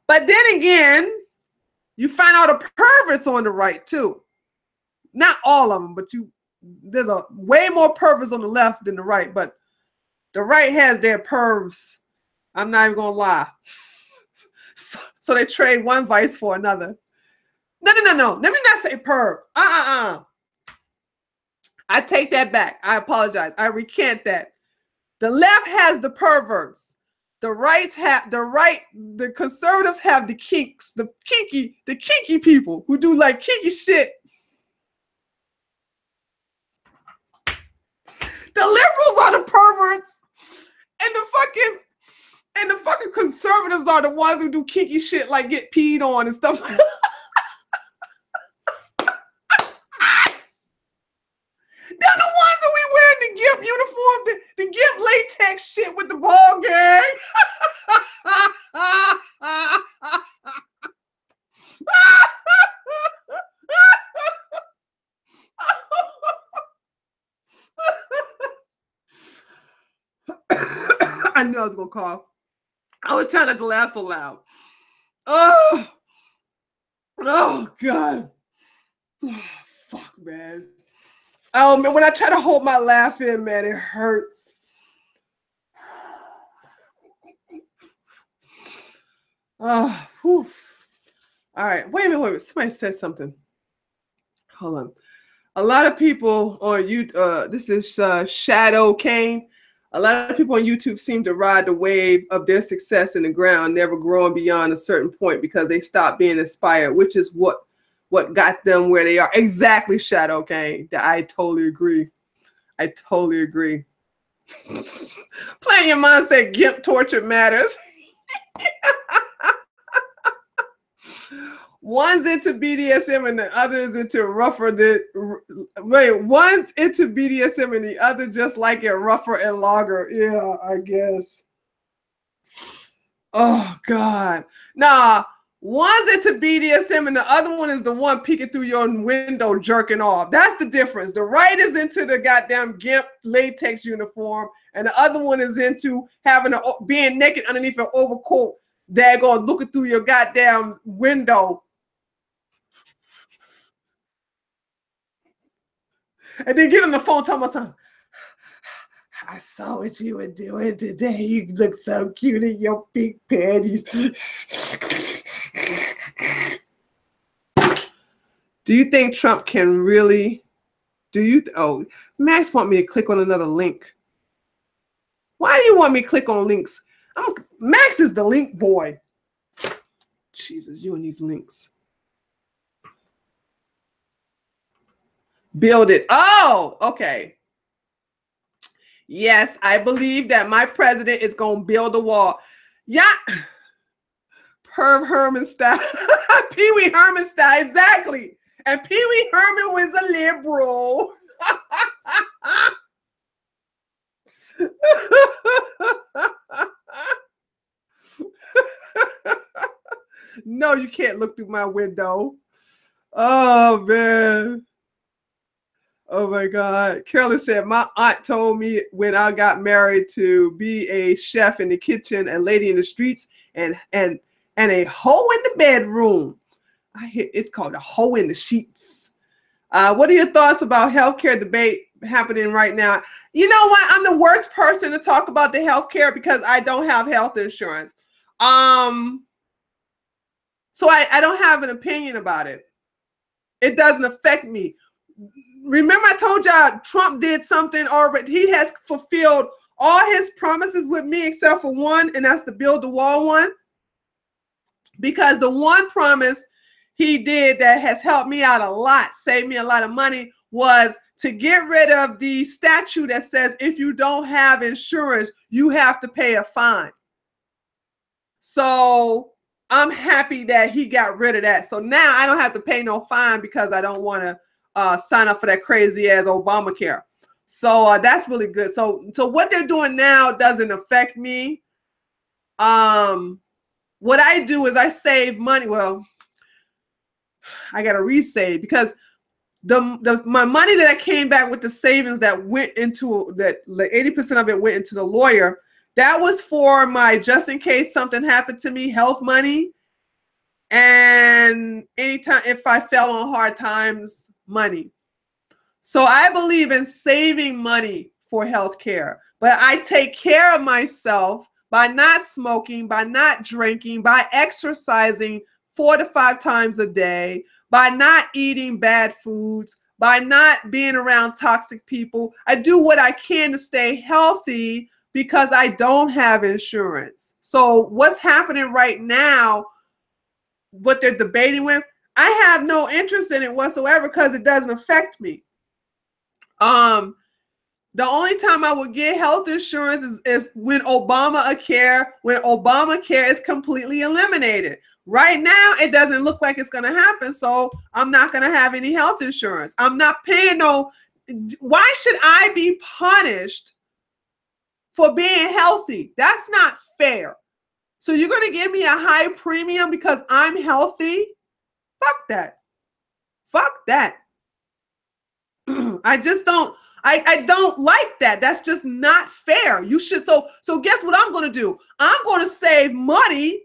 But then again, you find all the perverts on the right too. Not all of them, but there's a way more perverts on the left than the right, but the right has their pervs. I'm not even gonna lie. So they trade one vice for another. No. Let me not say perv. I take that back. I apologize. I recant that. The left has the perverts. The conservatives have the kinks, the kinky people who do like kinky shit. The liberals are the perverts, and the fucking conservatives are the ones who do kinky shit like get peed on and stuff like that. They're the ones that we wearing the GIMP uniform, the GIMP latex shit with the ball gag. I knew I was gonna cough. I was trying not to laugh so loud. Oh God. Oh, fuck, man. Oh man, when I try to hold my laugh in, man, it hurts. Oh, whew. All right. Wait a minute. Somebody said something. Hold on. A lot of people on YouTube, this is Shadow Kane. A lot of people on YouTube seem to ride the wave of their success in the ground, never growing beyond a certain point because they stopped being inspired, which is what got them where they are. Exactly, Shadow Kane. I totally agree. I totally agree. Playing your mindset, GIMP torture matters. One's into BDSM and the other is into rougher. One's into BDSM and the other just like it rougher and longer. Yeah, I guess. Oh God. Nah, one's into BDSM and the other one is the one peeking through your window jerking off. That's the difference. The right is into the goddamn GIMP latex uniform and the other one is into being naked underneath an overcoat. Daggone looking through your goddamn window. And then get on the phone telling my son, I saw what you were doing today. You look so cute in your big panties. Do you think Trump can really, oh, Max want me to click on another link. Why do you want me to click on links? Max is the link boy. Jesus, you and these links. Build it. Oh, okay. Yes, I believe that my president is going to build a wall. Yeah. Perv Herman style. Pee Wee Herman style. Exactly. And Pee Wee Herman was a liberal. No, you can't look through my window. Oh, man. Oh, my God. Carolyn said, my aunt told me when I got married to be a chef in the kitchen, a lady in the streets, and a hoe in the bedroom. It's called a hoe in the sheets. What are your thoughts about healthcare debate happening right now? You know what? I'm the worst person to talk about the healthcare because I don't have health insurance. So I don't have an opinion about it. It doesn't affect me. Remember I told y'all Trump did something already. He has fulfilled all his promises with me except for one, and that's the build the wall one. Because the one promise he did that has helped me out a lot, saved me a lot of money, was to get rid of the statute that says if you don't have insurance, you have to pay a fine. So I'm happy that he got rid of that. So now I don't have to pay no fine because I don't want to sign up for that crazy ass Obamacare. So that's really good. So what they're doing now doesn't affect me. What I do is I save money. Well, I got to resave because my money that I came back with the savings that went into that, like 80% of it went into the lawyer. That was for my just in case something happened to me, health money, and anytime if I fell on hard times, money. So I believe in saving money for health care, but I take care of myself by not smoking, by not drinking, by exercising 4 to 5 times a day, by not eating bad foods, by not being around toxic people. I do what I can to stay healthy because I don't have insurance. So what's happening right now, what they're debating with, I have no interest in it whatsoever because it doesn't affect me. The only time I would get health insurance is if when Obamacare is completely eliminated. Right now, it doesn't look like it's going to happen, so I'm not going to have any health insurance. I'm not paying no. Why should I be punished for being healthy? That's not fair. So you're going to give me a high premium because I'm healthy? Fuck that. Fuck that. I just don't. I don't like that. That's just not fair. You should. So guess what I'm going to do? I'm going to save money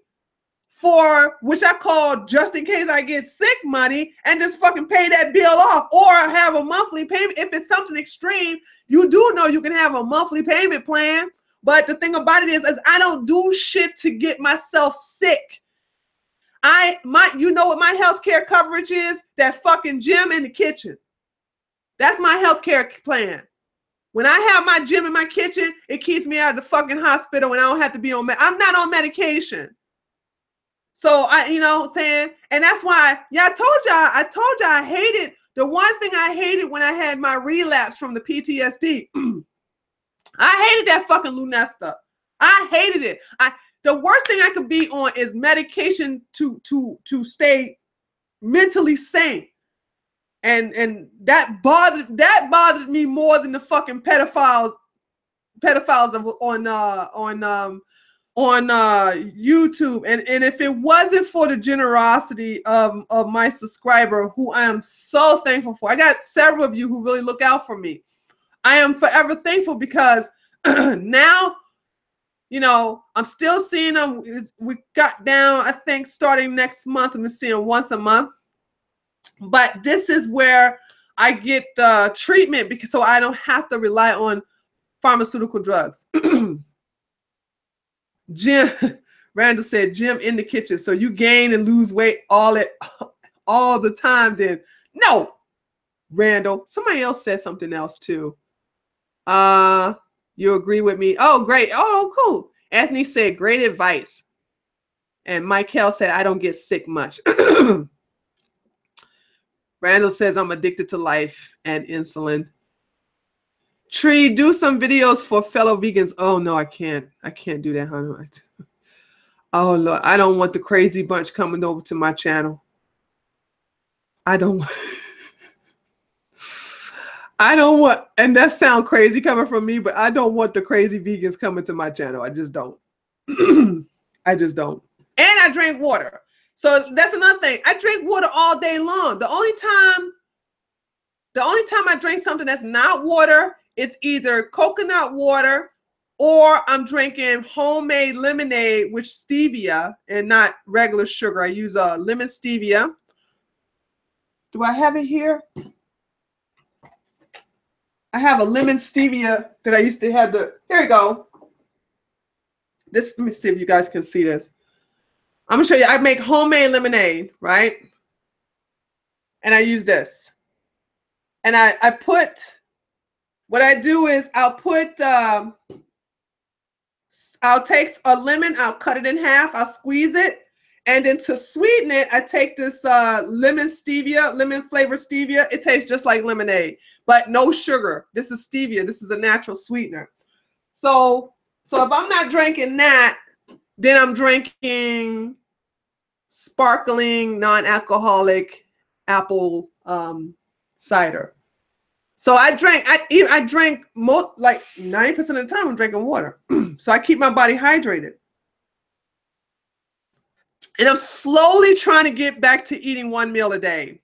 for which I call just in case I get sick money and just fucking pay that bill off or have a monthly payment. If it's something extreme, you do know you can have a monthly payment plan. But the thing about it is I don't do shit to get myself sick. You know what my healthcare coverage is? That fucking gym in the kitchen. That's my healthcare plan. When I have my gym in my kitchen, it keeps me out of the fucking hospital and I don't have to be on I'm not on medication. So you know what I'm saying? And that's why, yeah, I told y'all I hated, the one thing I hated when I had my relapse from the PTSD. I hated that fucking Lunesta. I hated it. The worst thing I could be on is medication to stay mentally sane. And that bothered me more than the fucking pedophiles on YouTube. And if it wasn't for the generosity of my subscriber, who I am so thankful for, I got several of you who really look out for me. I am forever thankful because now, you know, I'm still seeing them. We got down, I think, starting next month, I'm seeing once a month. But this is where I get treatment because so I don't have to rely on pharmaceutical drugs. Jim, Randall said, Jim in the kitchen. So you gain and lose weight all the time then. No, Randall. Somebody else said something else too. You agree with me? Oh, great. Oh, cool. Anthony said, great advice. And Michael said, I don't get sick much. Randall says, I'm addicted to life and insulin. Tree, do some videos for fellow vegans. Oh, no, I can't. I can't do that, honey. Oh, Lord. I don't want the crazy bunch coming over to my channel. I don't want... I don't want, and that sounds crazy coming from me, but I don't want the crazy vegans coming to my channel. I just don't. I just don't. And I drink water. So that's another thing. I drink water all day long. The only time I drink something that's not water, it's either coconut water or I'm drinking homemade lemonade with stevia and not regular sugar. I use lemon stevia. Do I have it here? I have a lemon stevia that I used to have here we go. Let me see if you guys can see this. I'm gonna show you. I make homemade lemonade, right? And I use this. And what I do is I'll take a lemon, I'll cut it in half, I'll squeeze it. And then to sweeten it, I take this lemon flavor stevia. It tastes just like lemonade, but no sugar. This is stevia. This is a natural sweetener. So if I'm not drinking that, then I'm drinking sparkling, non-alcoholic apple cider. So I drink like 90% of the time I'm drinking water. So I keep my body hydrated. And I'm slowly trying to get back to eating one meal a day.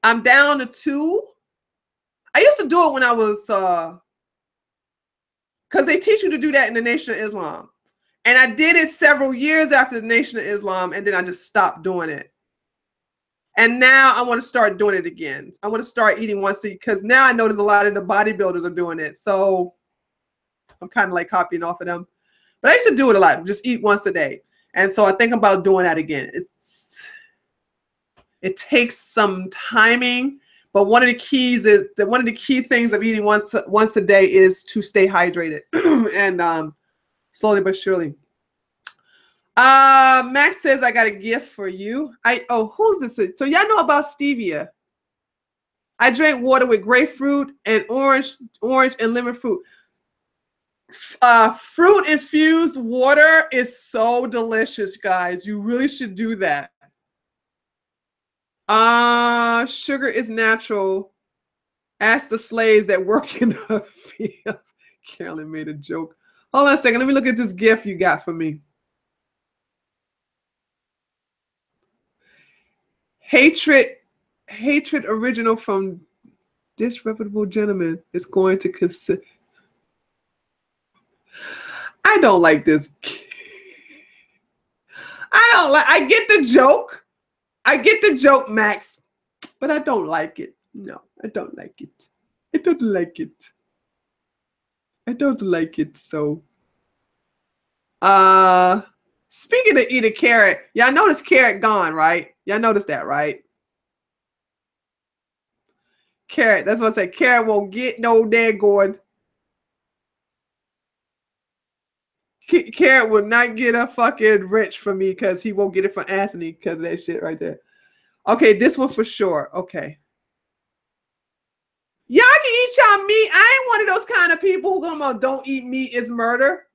I'm down to 2. I used to do it when I was, because they teach you to do that in the Nation of Islam. And I did it several years after the Nation of Islam, and then I just stopped doing it. And now I want to start doing it again. I want to start eating once a week because now I notice a lot of the bodybuilders are doing it. So I'm kind of like copying off of them. But I used to do it a lot, just eat once a day. And so I think about doing that again. It takes some timing, but one of the key things of eating once a day is to stay hydrated, and slowly but surely. Max says I got a gift for you. Who's this? So y'all know about stevia. I drank water with grapefruit and orange and lemon fruit. Fruit infused water is so delicious, guys. You really should do that. Sugar is natural. Ask the slaves that work in the field. Carolyn made a joke. Hold on a second. Let me look at this gift you got for me. Hatred original from disreputable gentleman is going to consider. I don't like this. I get the joke. I get the joke, Max, but I don't like it. No, I don't like it. I don't like it. I don't like it. So, speaking of eating carrot, y'all notice carrot gone, right? Y'all notice that, right? Carrot, that's what I said. Carrot won't get no daggone. Carrot will not get a fucking rich from me because he won't get it from Anthony because of that shit right there. Okay, this one for sure. Okay. Y'all can eat y'all meat. I ain't one of those kind of people who go, don't eat meat is murder.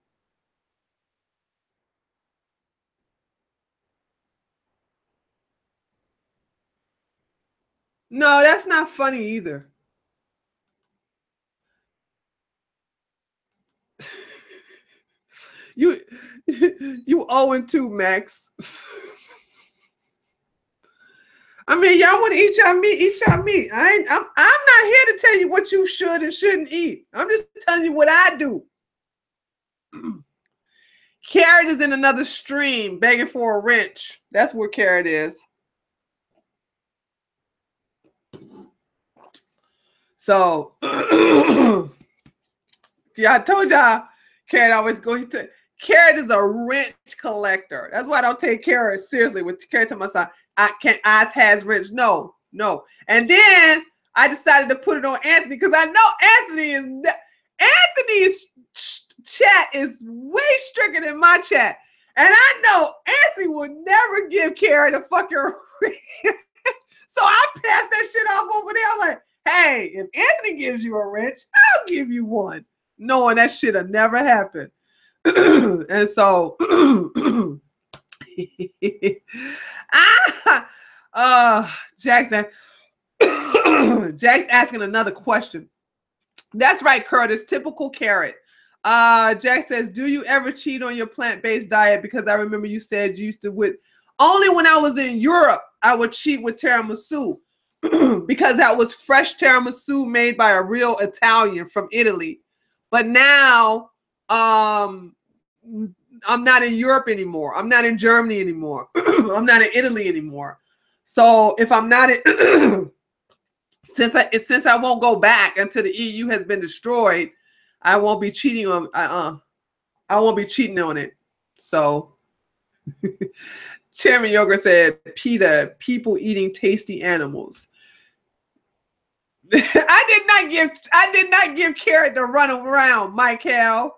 No, that's not funny either. You 0-2, Max. I mean, y'all want to eat y'all meat, eat y'all meat. I'm not here to tell you what you should and shouldn't eat. I'm just telling you what I do. Carrot is in another stream begging for a wrench. That's where Carrot is. So yeah, I told y'all Carrot always going to Carrot is a wrench collector. That's why I don't take Carrot seriously. With Carrot to my side, I can't Oz has wrench. No. And then I decided to put it on Anthony because I know Anthony's chat is way stricter than my chat. And I know Anthony will never give Carrot a fucking wrench. So I passed that shit off over there. I was like, hey, if Anthony gives you a wrench, I'll give you one. Knowing that shit'll never happen. And so Jack's asking another question. That's right, Curtis. Typical Carrot. Jack says, do you ever cheat on your plant-based diet? Because I remember you said you used to only when I was in Europe, I would cheat with tiramisu because that was fresh tiramisu made by a real Italian from Italy. But now I'm not in Europe anymore. I'm not in Germany anymore. I'm not in Italy anymore. So if I'm not in, since I won't go back until the EU has been destroyed, I won't be cheating on. I won't be cheating on it. So. Chairman Yoga said, PETA, people eating tasty animals. I did not give Carrot to run around, Michael.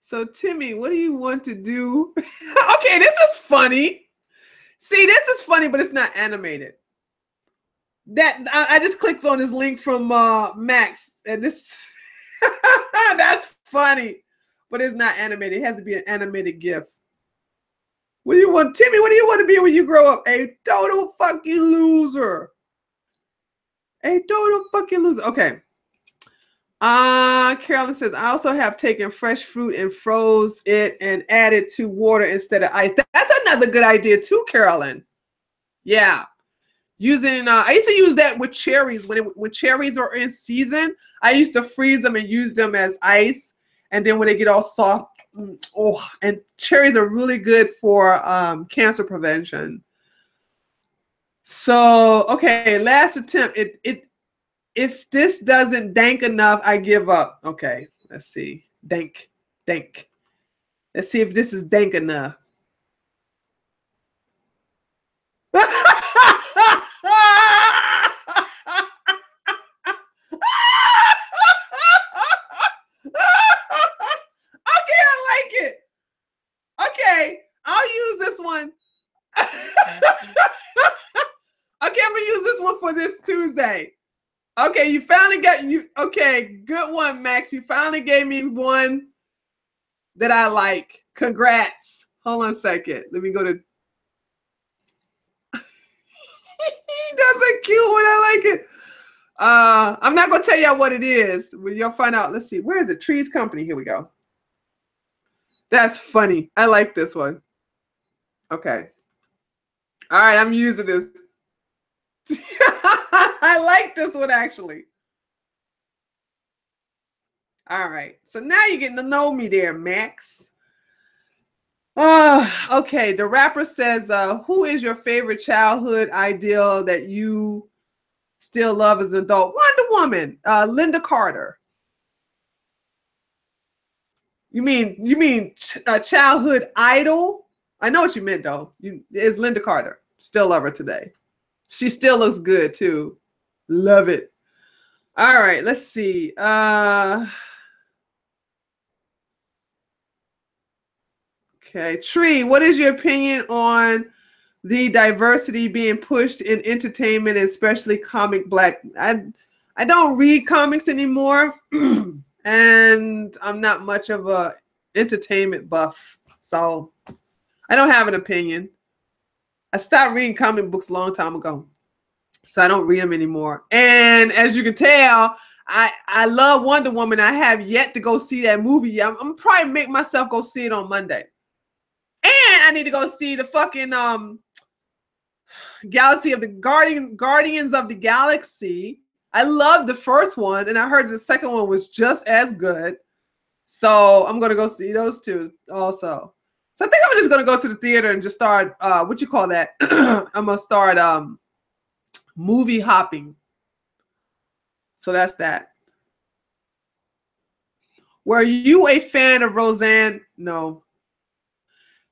So, Timmy, what do you want to do? Okay, this is funny. See, this is funny, but it's not animated. I just clicked on this link from Max, and this that's funny, but it's not animated. It has to be an animated GIF. What do you want, Timmy? What do you want to be when you grow up? A total fucking loser. A total fucking loser. Okay. Carolyn says, I also have taken fresh fruit and froze it and added to water instead of ice. That's another good idea too, Carolyn. Yeah. Using, I used to use that with cherries. When cherries are in season, I used to freeze them and use them as ice. And then when they get all soft, and cherries are really good for cancer prevention. So, okay, last attempt. If this doesn't dank enough, I give up. Okay, let's see. Dank. Let's see if this is dank enough. Okay, I like it. Okay, I'll use this one. Okay, I'm gonna use this one for this Tuesday. Okay, you finally got you. Okay, good one, Max. You finally gave me one that I like. Congrats. Hold on a second. Let me go to. That's a cute one. I like it. I'm not gonna tell y'all what it is, but you'll find out. Let's see. Where is it? Trees Company. Here we go. That's funny. I like this one. Okay. All right, I'm using this. I like this one actually. All right. So now you're getting to know me there, Max. Okay. The rapper says, who is your favorite childhood ideal that you still love as an adult? Wonder Woman, Linda Carter. You mean a childhood idol? I know what you meant though. It's Linda Carter. Still love her today. She still looks good too. Love it. All right, let's see. Okay, Tree, what is your opinion on the diversity being pushed in entertainment, especially comic black? I don't read comics anymore, and I'm not much of a entertainment buff, so I don't have an opinion. I stopped reading comic books a long time ago, so I don't read them anymore. And as you can tell, I love Wonder Woman. I have yet to go see that movie. I'm probably make myself go see it on Monday. And I need to go see the fucking Galaxy of the Guardians of the Galaxy. I loved the first one, and I heard the second one was just as good. So I'm gonna go see those two also. So I think I'm just gonna go to the theater and just start what you call that? I'm gonna start movie hopping. So that's that. Were you a fan of Roseanne? No.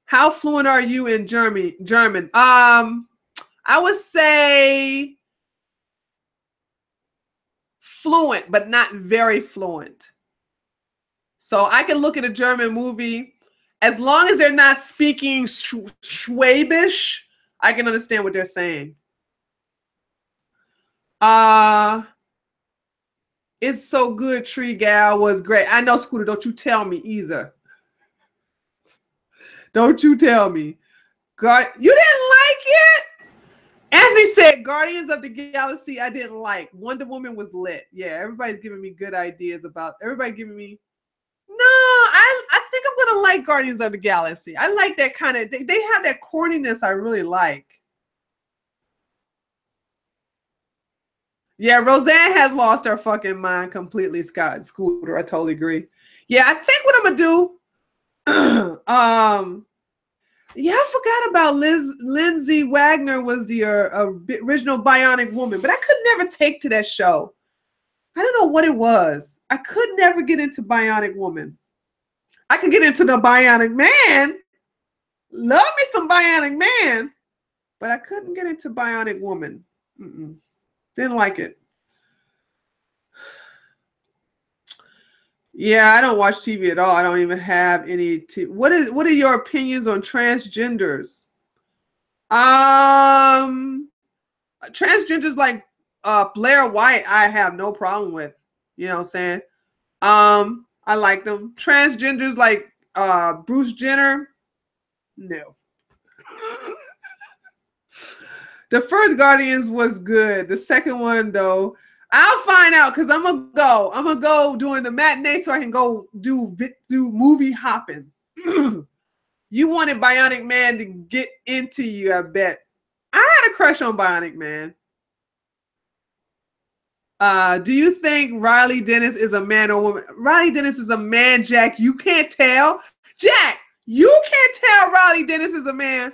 How fluent are you in German? I would say fluent, but not very fluent. So I can look at a German movie. As long as they're not speaking Schwabish, I can understand what they're saying. It's so good. Tree Gal was great. I know, Scooter. Don't you tell me either. Don't you tell me. God, you didn't like it? Anthony said Guardians of the Galaxy I didn't like. Wonder Woman was lit. Yeah, everybody's giving me good ideas about. Everybody giving me. No, I think I'm gonna like Guardians of the Galaxy. I like that kind of. They have that corniness I really like. Yeah, Roseanne has lost her fucking mind completely, Scott Scooter. I totally agree. Yeah, I think what I'm gonna do. Yeah, I forgot about Lindsay Wagner was the original Bionic Woman, but I could never take to that show. I don't know what it was. I could never get into Bionic Woman. I could get into the Bionic Man. Love me some Bionic Man, but I couldn't get into Bionic Woman. Didn't like it. Yeah, I don't watch TV at all. I don't even have any TV. What are your opinions on transgenders? Transgenders like Blair White, I have no problem with. You know what I'm saying? I like them. Transgenders like Bruce Jenner, no. The first Guardians was good. The second one, though, I'll find out because I'm gonna go during the matinee so I can go do movie hopping. You wanted Bionic Man to get into you, I bet. I had a crush on Bionic Man. Do you think Riley Dennis is a man or woman? Riley Dennis is a man, Jack. You can't tell. Jack, you can't tell Riley Dennis is a man.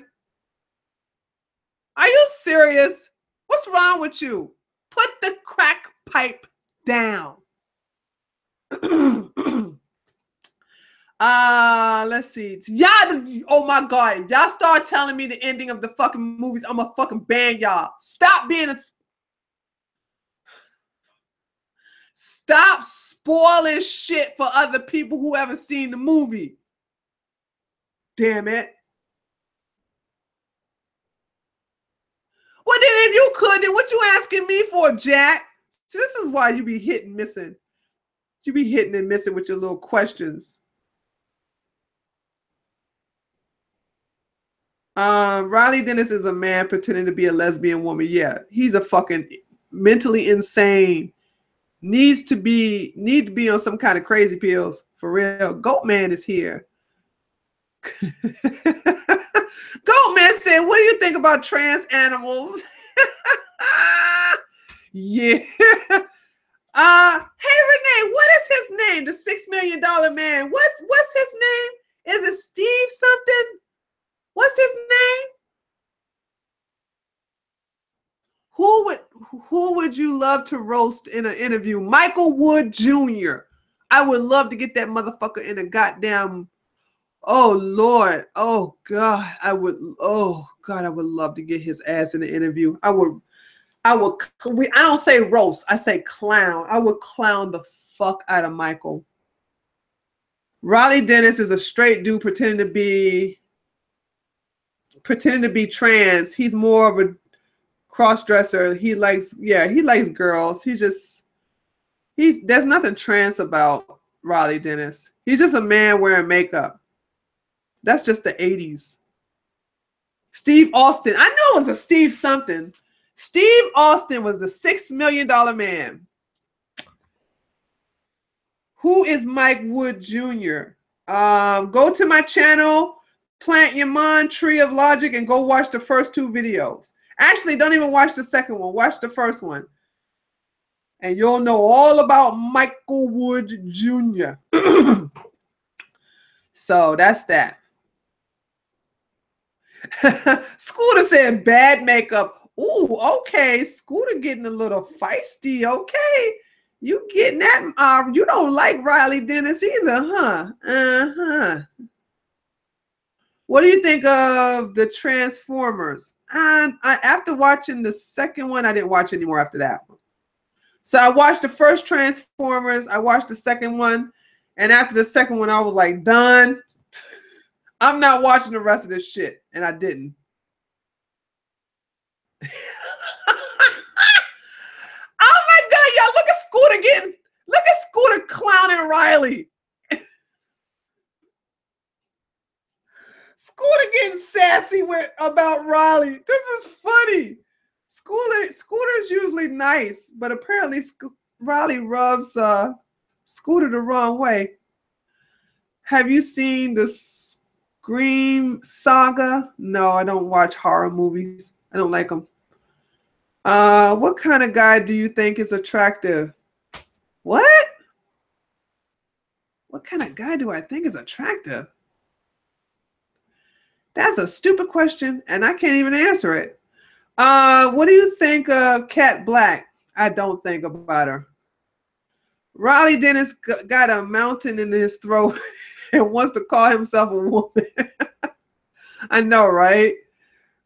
Are you serious? What's wrong with you? Put the crack pipe down. Let's see. Y'all, oh my God. Y'all start telling me the ending of the fucking movies. I'm gonna fucking ban y'all. Stop spoiling shit for other people who haven't seen the movie. Damn it. Well, then if you could, then what you asking me for, Jack? See, this is why you be hitting missing. You be hitting and missing with your little questions. Riley Dennis is a man pretending to be a lesbian woman. Yeah, he's a fucking mentally insane. Need to be on some kind of crazy pills for real. Goat Man is here. Goat Man said, "What do you think about trans animals?" Yeah. Hey Renee, what is his name? The $6 million man. What's his name? Is it Steve something? What's his name? Who would you love to roast in an interview? Michael Wood Jr. I would love to get that motherfucker in a goddamn. Oh Lord. Oh God. I would love to get his ass in the interview. I don't say roast, I say clown. I would clown the fuck out of Michael. Riley Dennis is a straight dude pretending to be trans. He's more of a cross-dresser. He likes girls. There's nothing trans about Riley Dennis. He's just a man wearing makeup. That's just the 80s. Steve Austin. I know it was a Steve something. Steve Austin was the $6 million man. Who is Mike Wood Jr.? Go to my channel, Plant Your Mind, Tree of Logic, and go watch the first two videos. Actually, don't even watch the second one. Watch the first one. and you'll know all about Michael Wood Jr. So that's that. Scooter said bad makeup. Ooh, okay. Scooter getting a little feisty. Okay. You getting that? You don't like Riley Dennis either, huh? Uh-huh. What do you think of the Transformers? After watching the second one, I didn't watch anymore after that one. So I watched the first Transformers. I watched the second one. And after the second one, I was like, done. I'm not watching the rest of this shit. And I didn't. Oh my God, y'all, look at Scooter clowning Riley. Scooter getting sassy about Riley. This is funny. Scooter's usually nice, but apparently Riley rubs Scooter the wrong way. Have you seen the Scream saga? No, I don't watch horror movies. I don't like them. What kind of guy do you think is attractive? What? What kind of guy do I think is attractive? That's a stupid question, and I can't even answer it. What do you think of Cat Black? I don't think about her. Riley Dennis got a mountain in his throat and wants to call himself a woman. I know, right?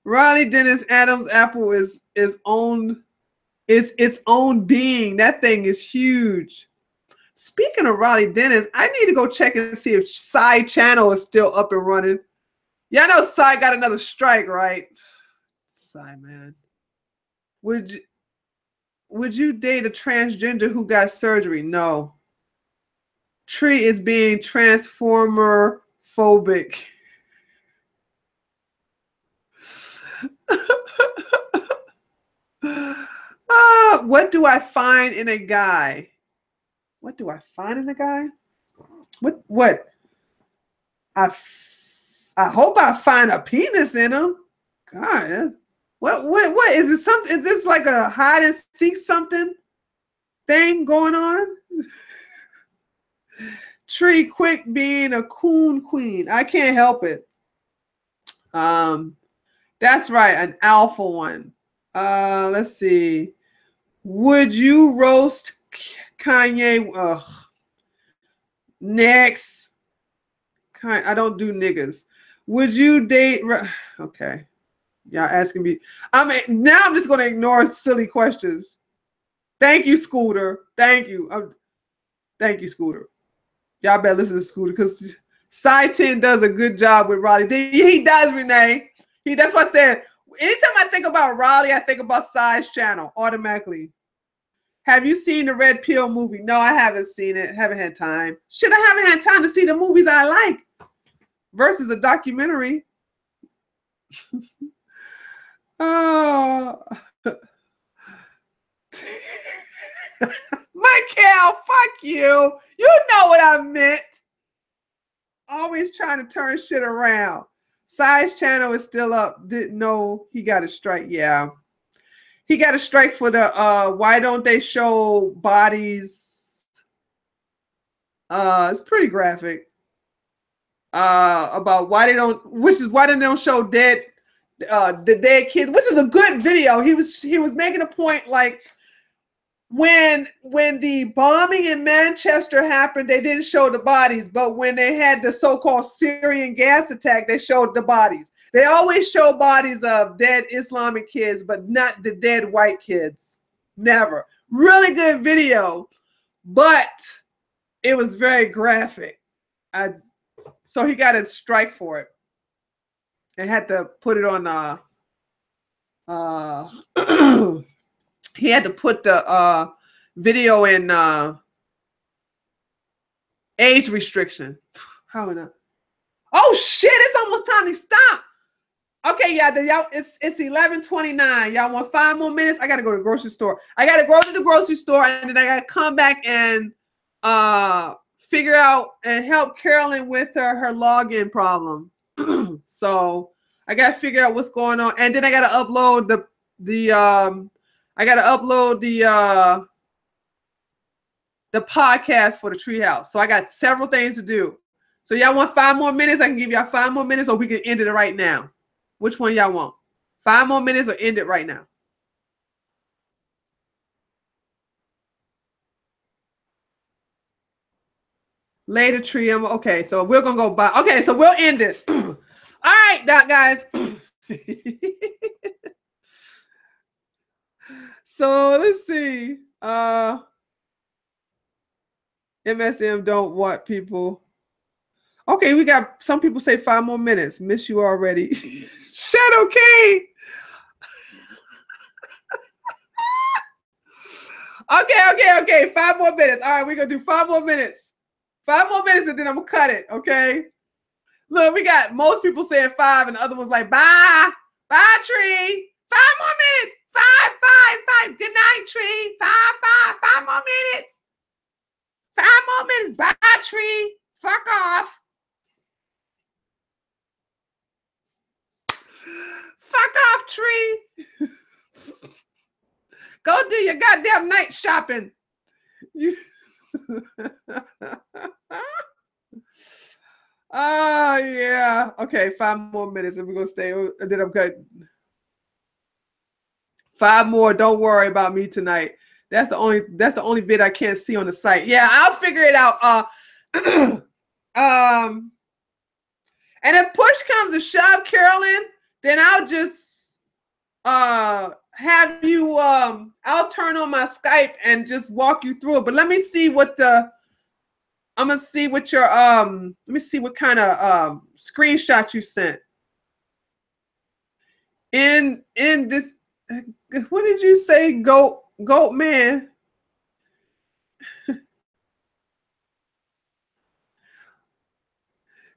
Riley Dennis Adam's apple is its own being. That thing is huge. Speaking of Riley Dennis, I need to go check and see if Side Channel is still up and running. Y'all know Side got another strike, right? Side, man. Would you date a transgender who got surgery? No. Tree is being transformer phobic. What do I find in a guy? What do I find in a guy? What? I hope I find a penis in him. God, what is it? Something? Is this like a hide and seek something thing going on? Tree quick being a coon queen. I can't help it. That's right, an alpha one. Let's see. Would you roast Kanye? Ugh. Next. I don't do niggas. Would you date? Okay. Y'all asking me. Now I'm just gonna ignore silly questions. Thank you, Scooter. Thank you. Thank you, Scooter. Y'all better listen to Scooter because Side 10 does a good job with Raleigh. He does, Renee. That's what I said. Anytime I think about Raleigh, I think about Side's channel automatically. Have you seen the Red Pill movie? No, I haven't seen it. Haven't had time. Shit, I haven't had time to see the movies I like versus a documentary. Oh. Michael, fuck you. You know what I meant. Always trying to turn shit around. Side's channel is still up. Didn't know he got a strike. Yeah. He got a strike for the why don't they show bodies? It's pretty graphic. About why they don't show dead the dead kids, which is a good video. He was making a point like when the bombing in Manchester happened, they didn't show the bodies, but when they had the so-called Syrian gas attack, they showed the bodies. They always show bodies of dead Islamic kids, but not the dead white kids. Never. Really good video, but it was very graphic. So he got a strike for it. They had to put it on he had to put the video in age restriction. How enough? Oh shit, it's almost time to stop. Okay, y'all, it's 11:29. Y'all want 5 more minutes? I gotta go to the grocery store. I gotta go to the grocery store and then I gotta come back and figure out and help Carolyn with her login problem. So I gotta figure out what's going on, and then I gotta upload the the podcast for the treehouse. So I got several things to do. So y'all want 5 more minutes? I can give y'all 5 more minutes, or we can end it right now. Which one y'all want? 5 more minutes or end it right now? Lay the tree. Okay, so we're gonna go by. Okay, so we'll end it. All right, guys. So let's see. MSM don't want people. Okay, we got some people say 5 more minutes. Miss you already. Shadow King. Okay. 5 more minutes. All right, we're gonna do 5 more minutes. 5 more minutes, and then I'm gonna cut it. Okay. Look, we got most people saying 5, and the other one's like, bye, tree. 5 more minutes. 5. Good night, tree. 5 more minutes. 5 more minutes. Bye, tree. Fuck off. Fuck off, tree. Go do your goddamn night shopping. You. Oh yeah. Okay, 5 more minutes, and we're gonna stay. And then I'm good. 5 more. Don't worry about me tonight. That's the only vid I can't see on the site. Yeah, I'll figure it out. And if push comes to shove, Carolyn, then I'll just have you. I'll turn on my Skype and just walk you through it. But let me see what the. I'm gonna see what your let me see what kind of screenshot you sent. In this, what did you say, goat man?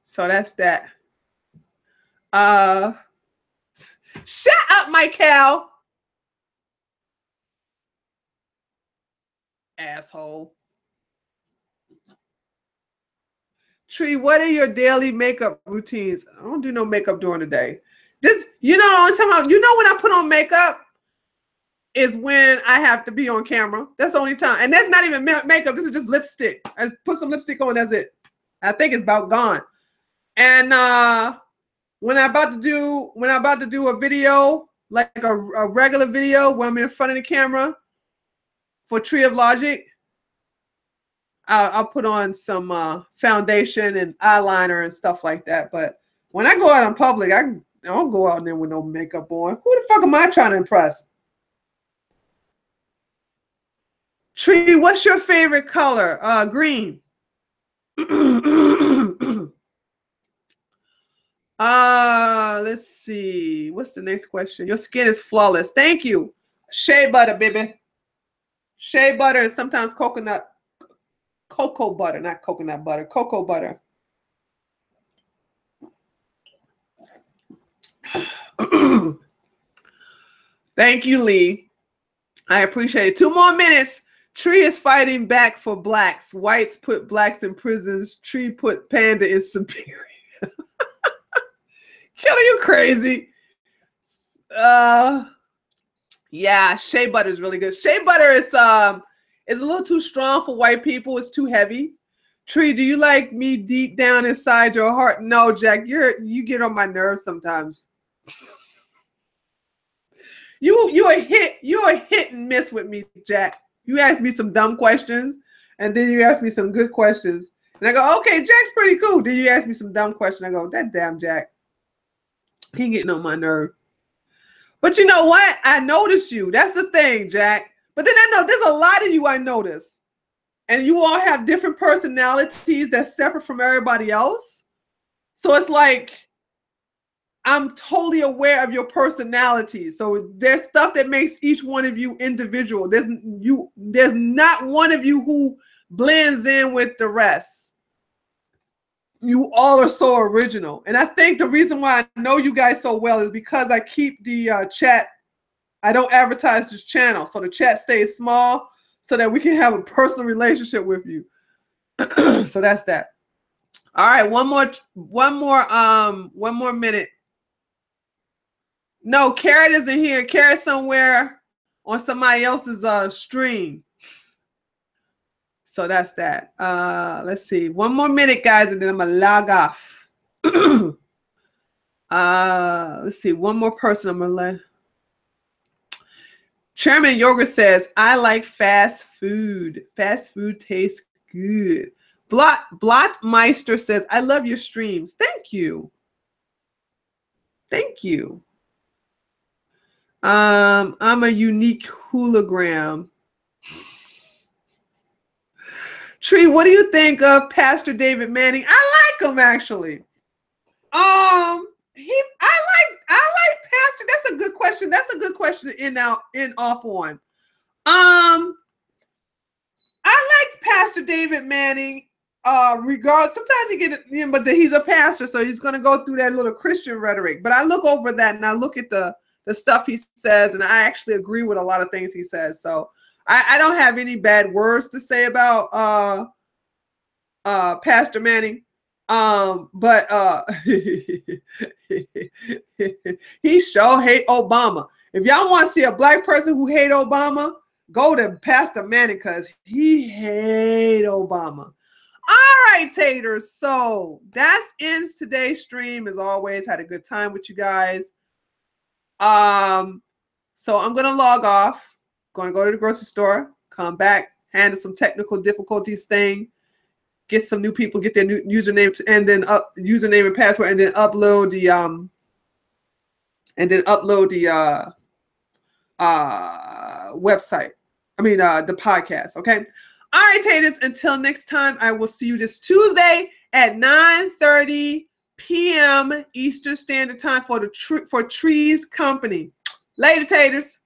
So that's that. Shut up, Michael. Asshole. Tree, what are your daily makeup routines? I don't do no makeup during the day. This, you know, I'm talking about, you know, when I put on makeup is when I have to be on camera. That's the only time. And that's not even makeup. This is just lipstick. I just put some lipstick on, that's it. I think it's about gone. And when I'm about to do a video, like a regular video where I'm in front of the camera for Tree of Logic, I'll put on some foundation and eyeliner and stuff like that. But when I go out in public, I don't go out there with no makeup on. Who the fuck am I trying to impress? Tree, what's your favorite color? Green. Let's see. What's the next question? Your skin is flawless. Thank you. Shea butter, baby. Shea butter and sometimes cocoa butter, not coconut butter, cocoa butter. Thank you, Lee. I appreciate it. 2 more minutes. Tree is fighting back for blacks. Whites put blacks in prisons. Tree put panda in Siberia. Kelly, you crazy. Yeah, shea butter is really good. Shea butter is a little too strong for white people. It's too heavy. Tree, do you like me deep down inside your heart? No, Jack, you get on my nerves sometimes. You're a hit and miss with me, Jack. You ask me some dumb questions, and then you ask me some good questions. And I go, okay, Jack's pretty cool. Then you ask me some dumb question. I go, that damn Jack. He getting on my nerve. But you know what? I noticed you. That's the thing, Jack. But then I know there's a lot of you I notice. And you all have different personalities that's separate from everybody else. So it's like, I'm totally aware of your personality. So there's stuff that makes each one of you individual. There's not one of you who blends in with the rest. You all are so original. And I think the reason why I know you guys so well is because I keep the chat. I don't advertise this channel. So the chat stays small so that we can have a personal relationship with you. So that's that. All right. One more minute. No, Carrot isn't here. Carrot somewhere on somebody else's stream. So that's that. Let's see. One more minute, guys, and then I'm gonna log off. Let's see. One more person I'm gonna let. Chairman Yoga says, I like fast food. Fast food tastes good. Blotmeister says, I love your streams. Thank you. Thank you. I'm a unique hologram. Tree, what do you think of Pastor David Manning? I like him actually. I like Pastor. That's a good question. That's a good question to end off on. I like Pastor David Manning. Sometimes he get it, but he's a pastor, so he's gonna go through that little Christian rhetoric. But I look over that and I look at the stuff he says, and I actually agree with a lot of things he says. So I don't have any bad words to say about Pastor Manning. But he sure hate Obama. If y'all want to see a black person who hate Obama, go to Pastor Manning because he hate Obama. All right, taters. So that ends today's stream. As always, had a good time with you guys. So I'm gonna log off. Gonna go to the grocery store, come back, handle some technical difficulties thing, get some new people, get their new usernames, and then username and password, and then upload the website. I mean the podcast. Okay. All right, taters. Until next time, I will see you this Tuesday at 9:30 p.m. Eastern Standard Time for Trees Company. Later, taters.